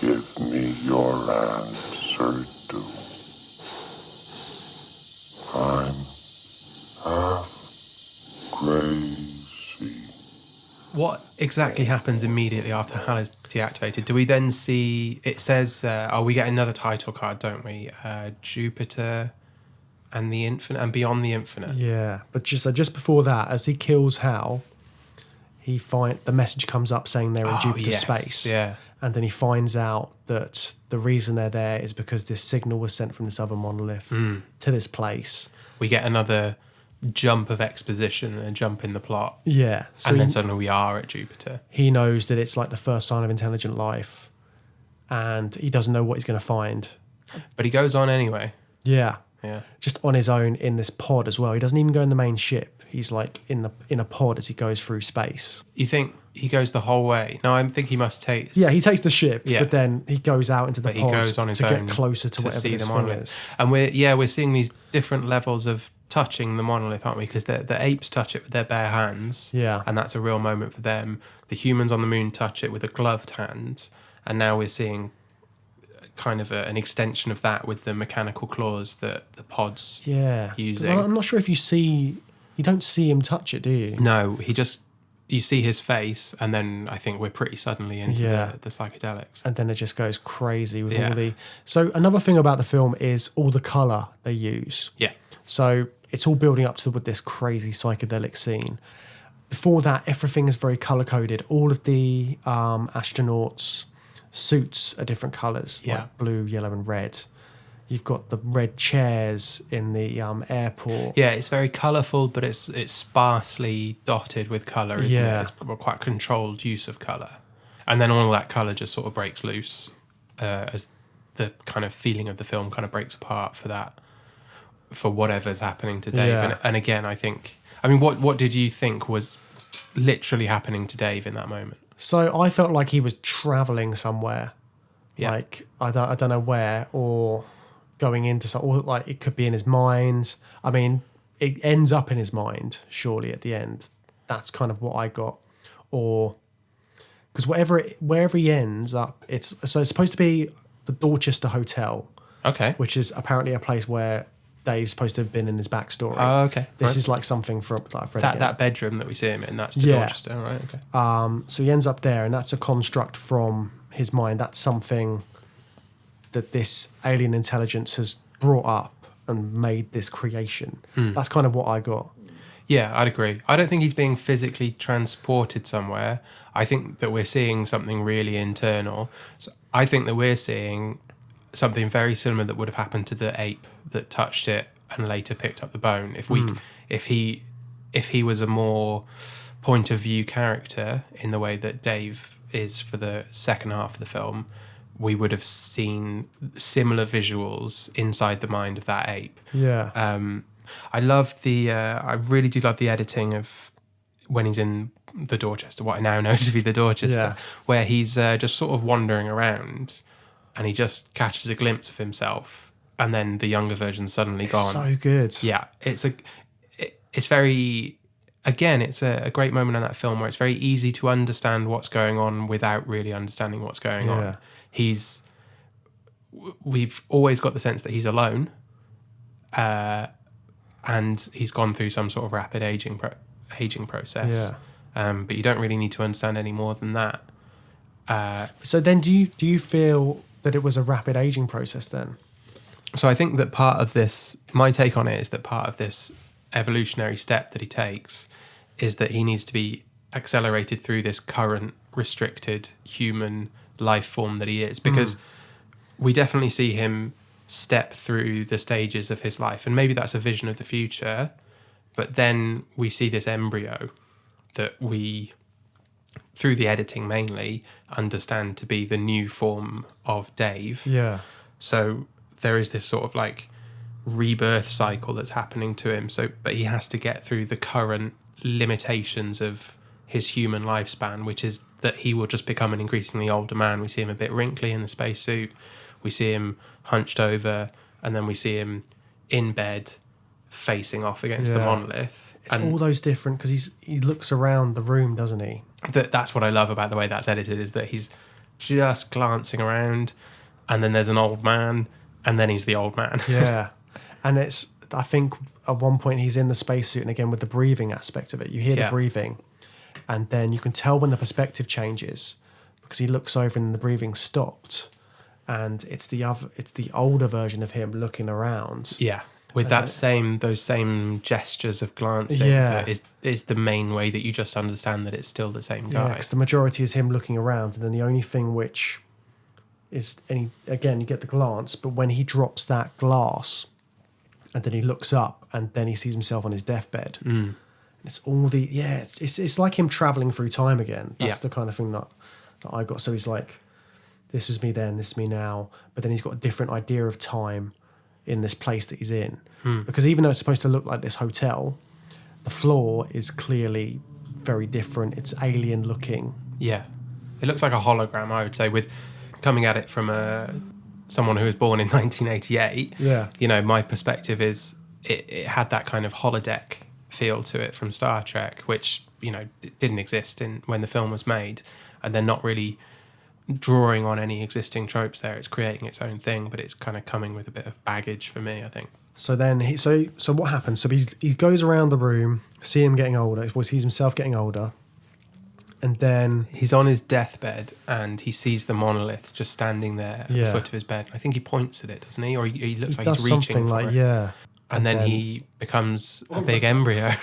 Speaker 1: give me your answer, do. I'm half crazy.
Speaker 3: What exactly happens immediately after Hal is deactivated? Do we then see, it says, we get another title card, don't we? Jupiter and the Infinite, and Beyond the Infinite.
Speaker 2: Yeah, but just before that, as he kills Hal, the message comes up saying they're in Jupiter space.
Speaker 3: Yeah.
Speaker 2: And then he finds out that the reason they're there is because this signal was sent from this other monolith to this place.
Speaker 3: We get another jump of exposition and a jump in the plot.
Speaker 2: Yeah. So
Speaker 3: and then suddenly we are at Jupiter.
Speaker 2: He knows that it's like the first sign of intelligent life, and he doesn't know what he's going to find.
Speaker 3: But he goes on anyway.
Speaker 2: Yeah.
Speaker 3: Yeah.
Speaker 2: Just on his own in this pod as well. He doesn't even go in the main ship. He's like in a pod as he goes through space.
Speaker 3: You think he goes the whole way. No, I think he must take.
Speaker 2: Yeah, he takes the ship,
Speaker 3: Yeah.
Speaker 2: but then he goes out into the
Speaker 3: But he
Speaker 2: pod
Speaker 3: goes on his
Speaker 2: to
Speaker 3: own
Speaker 2: get closer to whatever
Speaker 3: see
Speaker 2: this
Speaker 3: the
Speaker 2: thing
Speaker 3: monolith.
Speaker 2: is.
Speaker 3: And we're seeing these different levels of touching the monolith, aren't we? Because the apes touch it with their bare hands.
Speaker 2: Yeah.
Speaker 3: And that's a real moment for them. The humans on the moon touch it with a gloved hand. And now we're seeing kind of an extension of that with the mechanical claws that the pod's using.
Speaker 2: I'm not sure if you don't see him touch it, do you?
Speaker 3: No, you see his face, and then I think we're pretty suddenly into the psychedelics.
Speaker 2: And then it just goes crazy with
Speaker 3: Yeah.
Speaker 2: all the... So another thing about the film is all the colour they use.
Speaker 3: Yeah.
Speaker 2: So it's all building up to with this crazy psychedelic scene. Before that, everything is very colour-coded. All of the astronauts' suits are different colours, like blue, yellow and red. You've got the red chairs in the airport.
Speaker 3: Yeah, it's very colourful, but it's sparsely dotted with colour, isn't it? It's got quite controlled use of colour. And then all that colour just sort of breaks loose as the kind of feeling of the film kind of breaks apart for whatever's happening to Dave.
Speaker 2: Yeah.
Speaker 3: And again, what did you think was literally happening to Dave in that moment?
Speaker 2: So I felt like he was travelling somewhere.
Speaker 3: Yeah.
Speaker 2: Like, I don't know where, or going into something, or like it could be in his mind. I mean, it ends up in his mind, surely, at the end. That's kind of what I got. Or, because wherever he ends up, it's supposed to be the Dorchester Hotel.
Speaker 3: Okay.
Speaker 2: Which is apparently a place where Dave's supposed to have been in his backstory.
Speaker 3: Oh, okay.
Speaker 2: This
Speaker 3: Right.
Speaker 2: is like something from like I've read again.
Speaker 3: That bedroom that we see him in, that's the Dorchester, right? Okay.
Speaker 2: So he ends up there, and that's a construct from his mind. That's something that this alien intelligence has brought up and made this creation. That's kind of what I got.
Speaker 3: Yeah, I'd agree. I don't think he's being physically transported somewhere. I think that we're seeing something really internal. So I think that we're seeing something very similar that would have happened to the ape that touched it and later picked up the bone. If he was a more point of view character in the way that Dave is for the second half of the film, we would have seen similar visuals inside the mind of that ape.
Speaker 2: Yeah.
Speaker 3: I really do love the editing of when he's in the Dorchester, what I now know to be the Dorchester, where he's just sort of wandering around and he just catches a glimpse of himself, and then the younger version's suddenly gone.
Speaker 2: So good.
Speaker 3: Yeah, it's very, again, it's a great moment in that film where it's very easy to understand what's going on without really understanding what's going on. We've always got the sense that he's alone, and he's gone through some sort of rapid aging process. But you don't really need to understand any more than that.
Speaker 2: So then, do you feel that it was a rapid aging process then?
Speaker 3: So I think that part of this, my take on it is that part of this evolutionary step that he takes is that he needs to be accelerated through this current restricted human life form that he is, because we definitely see him step through the stages of his life, and maybe that's a vision of the future, but then we see this embryo that we, through the editing mainly, understand to be the new form of Dave.
Speaker 2: Yeah.
Speaker 3: So there is this sort of like rebirth cycle that's happening to him. But he has to get through the current limitations of his human lifespan, which is that he will just become an increasingly older man. We see him a bit wrinkly in the spacesuit. We see him hunched over, and then we see him in bed facing off against the monolith.
Speaker 2: It's all those different, because he looks around the room, doesn't he?
Speaker 3: That's what I love about the way that's edited, is that he's just glancing around, and then there's an old man, and then he's the old man.
Speaker 2: Yeah. And I think at one point he's in the spacesuit, and again with the breathing aspect of it, you hear the breathing, and then you can tell when the perspective changes, because he looks over and the breathing stopped, and it's the older version of him looking around.
Speaker 3: Yeah. With those same gestures of glancing, that is the main way that you just understand that it's still the same guy.
Speaker 2: Yeah, because the majority is him looking around, and then the only thing which is, again, you get the glance, but when he drops that glass, and then he looks up, and then he sees himself on his deathbed. It's all it's like him traveling through time again. That's the kind of thing that I got. So he's like, this was me then, this is me now, but then he's got a different idea of time in this place that he's in. Because even though it's supposed to look like this hotel, the floor is clearly very different. It's alien looking.
Speaker 3: Yeah. It looks like a hologram, I would say, with coming at it from someone who was born in 1988.
Speaker 2: Yeah.
Speaker 3: You know, my perspective is it had that kind of holodeck feel to it from Star Trek, which, you know, didn't exist when the film was made. And they're not really drawing on any existing tropes there. It's creating its own thing, but it's kind of coming with a bit of baggage for me, I think.
Speaker 2: So then, so what happens? So he goes around the room, see him getting older, he sees himself getting older, and then
Speaker 3: he's on his deathbed and he sees the monolith just standing there at the foot of his bed. I think he points at it, doesn't he? Or he looks like he's reaching for it.
Speaker 2: Yeah.
Speaker 3: And then he becomes a big embryo.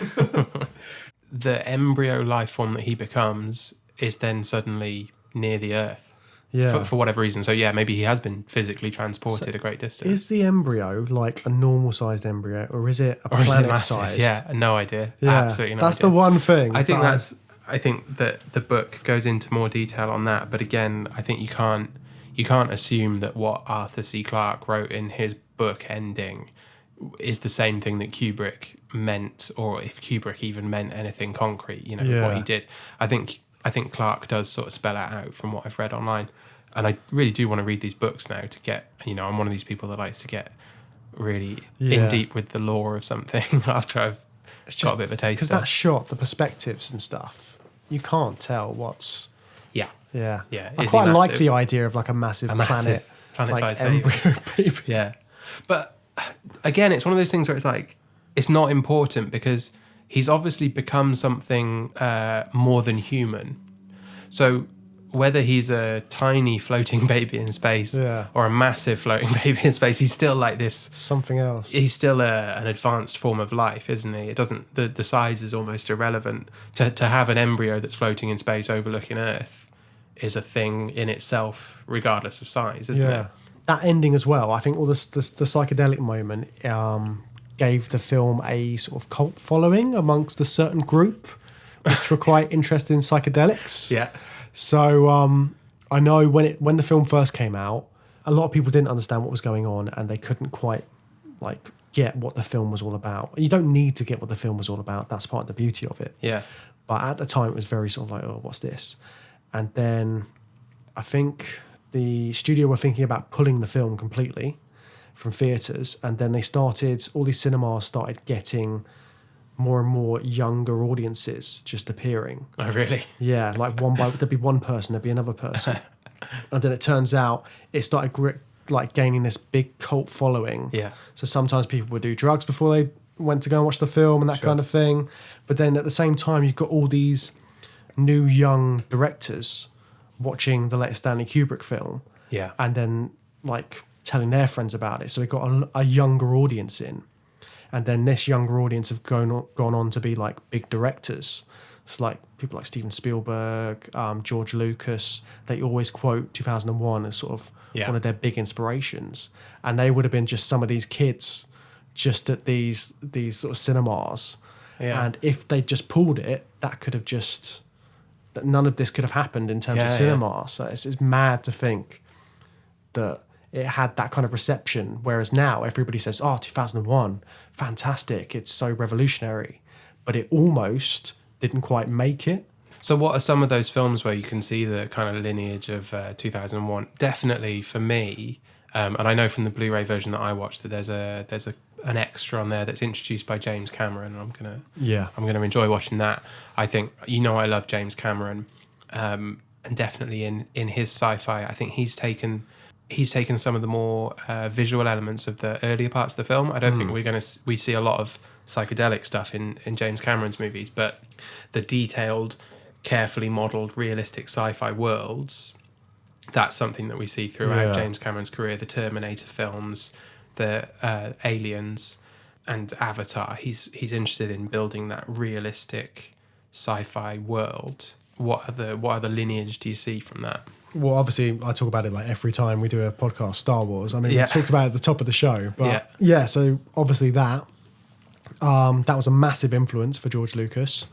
Speaker 3: The embryo life form that he becomes is then suddenly near the Earth.
Speaker 2: Yeah.
Speaker 3: For whatever reason. So yeah, maybe he has been physically transported a great distance.
Speaker 2: Is the embryo like a normal sized embryo, or is it a planet sized?
Speaker 3: Yeah, no idea.
Speaker 2: Yeah,
Speaker 3: absolutely no
Speaker 2: that's
Speaker 3: idea.
Speaker 2: the one thing.
Speaker 3: I think that the book goes into more detail on that, but again, I think you can't assume that what Arthur C. Clarke wrote in his book ending is the same thing that Kubrick meant, or if Kubrick even meant anything concrete, you know, with what he did. I think Clarke does sort of spell it out from what I've read online. And I really do want to read these books now to get, you know, I'm one of these people that likes to get really in deep with the lore of something after I've got a bit of a taste.
Speaker 2: Because that shot, the perspectives and stuff, you can't tell what's...
Speaker 3: Yeah.
Speaker 2: I quite like the idea of like a massive planet-sized
Speaker 3: like
Speaker 2: embryo baby.
Speaker 3: Yeah. But again, it's one of those things where it's like, it's not important because he's obviously become something more than human. So whether he's a tiny floating baby in space or a massive floating baby in space, he's still like this...
Speaker 2: Something else.
Speaker 3: He's still an advanced form of life, isn't he? It doesn't... The size is almost irrelevant. To have an embryo that's floating in space overlooking Earth is a thing in itself, regardless of size, isn't it?
Speaker 2: That ending as well, I think all the psychedelic moment gave the film a sort of cult following amongst a certain group, which were quite interested in psychedelics.
Speaker 3: Yeah.
Speaker 2: So I know when the film first came out, a lot of people didn't understand what was going on and they couldn't quite like get what the film was all about. You don't need to get what the film was all about. That's part of the beauty of it.
Speaker 3: Yeah.
Speaker 2: But at the time, it was very sort of like, oh, what's this? And then I think the studio were thinking about pulling the film completely from theatres, and then all these cinemas started getting more and more younger audiences just appearing.
Speaker 3: Oh, really?
Speaker 2: Yeah, like there'd be one person, there'd be another person. And then it turns out it started gaining this big cult following.
Speaker 3: Yeah.
Speaker 2: So sometimes people would do drugs before they went to go and watch the film and that kind of thing. But then at the same time, you've got all these new young directors watching the latest Stanley Kubrick film.
Speaker 3: Yeah.
Speaker 2: And then like telling their friends about it. So we got a younger audience in. And then this younger audience have gone on to be like big directors. It's like people like Steven Spielberg, George Lucas. They always quote 2001 as sort of one of their big inspirations. And they would have been just some of these kids just at these sort of cinemas. Yeah. And if they just pulled it, none of this could have happened in terms of cinema. Yeah. So it's mad to think that it had that kind of reception, whereas now everybody says, 2001, fantastic, it's so revolutionary. But it almost didn't quite make it.
Speaker 3: So what are some of those films where you can see the kind of lineage of 2001? Definitely for me, and I know from the Blu-ray version that I watched that there's an extra on there that's introduced by James Cameron, and I'm gonna enjoy watching that. I think, I love James Cameron, and definitely in his sci-fi, I think he's taken some of the more visual elements of the earlier parts of the film. I don't think we see a lot of psychedelic stuff in James Cameron's movies, but the detailed, carefully modelled, realistic sci-fi worlds, that's something that we see throughout James Cameron's career. The Terminator films, the Aliens, and Avatar. He's interested in building that realistic sci-fi world. What other lineage do you see from that?
Speaker 2: Well, obviously, I talk about it like every time we do a podcast, Star Wars. I mean, we talked about it at the top of the show. But so obviously that was a massive influence for George Lucas.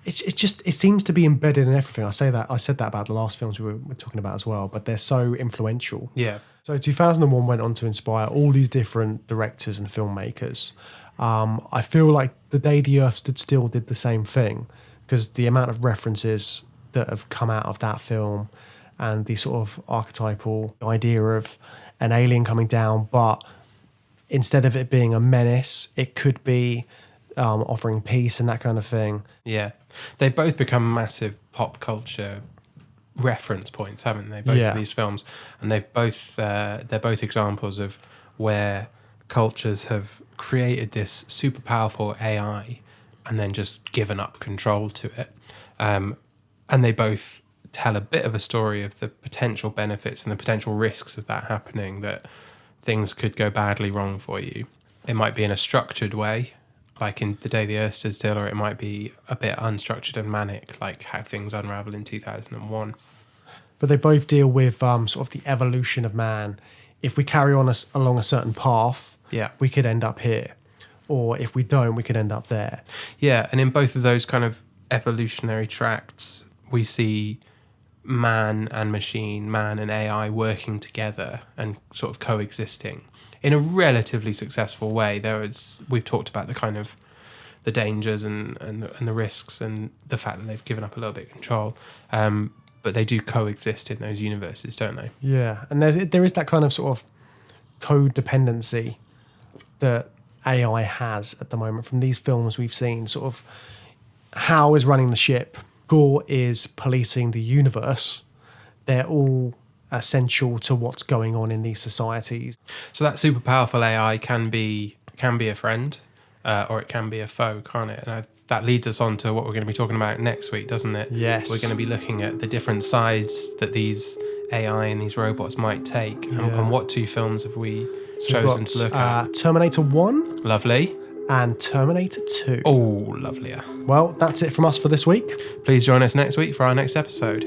Speaker 2: It seems to be embedded in everything. I said that about the last films we were talking about as well, but they're so influential.
Speaker 3: Yeah.
Speaker 2: So 2001 went on to inspire all these different directors and filmmakers. I feel like The Day the Earth Stood Still did the same thing, because the amount of references that have come out of that film and the sort of archetypal idea of an alien coming down, but instead of it being a menace, it could be offering peace and that kind of thing.
Speaker 3: Yeah. They both become massive pop culture reference points, haven't they? Both of these films. And they're both examples of where cultures have created this super powerful AI and then just given up control to it. And they both tell a bit of a story of the potential benefits and the potential risks of that happening, that things could go badly wrong for you. It might be in a structured way, like in The Day the Earth Stood Still, or it might be a bit unstructured and manic, like how things unravel in 2001.
Speaker 2: But they both deal with sort of the evolution of man. If we carry on along a certain path, we could end up here. Or if we don't, we could end up there.
Speaker 3: Yeah, and in both of those kind of evolutionary tracts, we see man and machine, man and AI working together and sort of coexisting in a relatively successful way. We've talked about the kind of the dangers and the risks and the fact that they've given up a little bit of control. But they do coexist in those universes, don't they? Yeah,
Speaker 2: and there is that kind of sort of codependency that AI has at the moment from these films we've seen. Sort of Hal is running the ship, Gort is policing the universe. They're all essential to what's going on in these societies.
Speaker 3: So that super powerful AI can be a friend, or it can be a foe, can't it? And that leads us on to what we're going to be talking about next week, doesn't it?
Speaker 2: Yes.
Speaker 3: We're going to be looking at the different sides that these AI and these robots might take. And what two films have we chosen to look at?
Speaker 2: Terminator 1.
Speaker 3: Lovely.
Speaker 2: And Terminator 2.
Speaker 3: Oh, lovelier.
Speaker 2: Well, that's it from us for this week.
Speaker 3: Please join us next week for our next episode.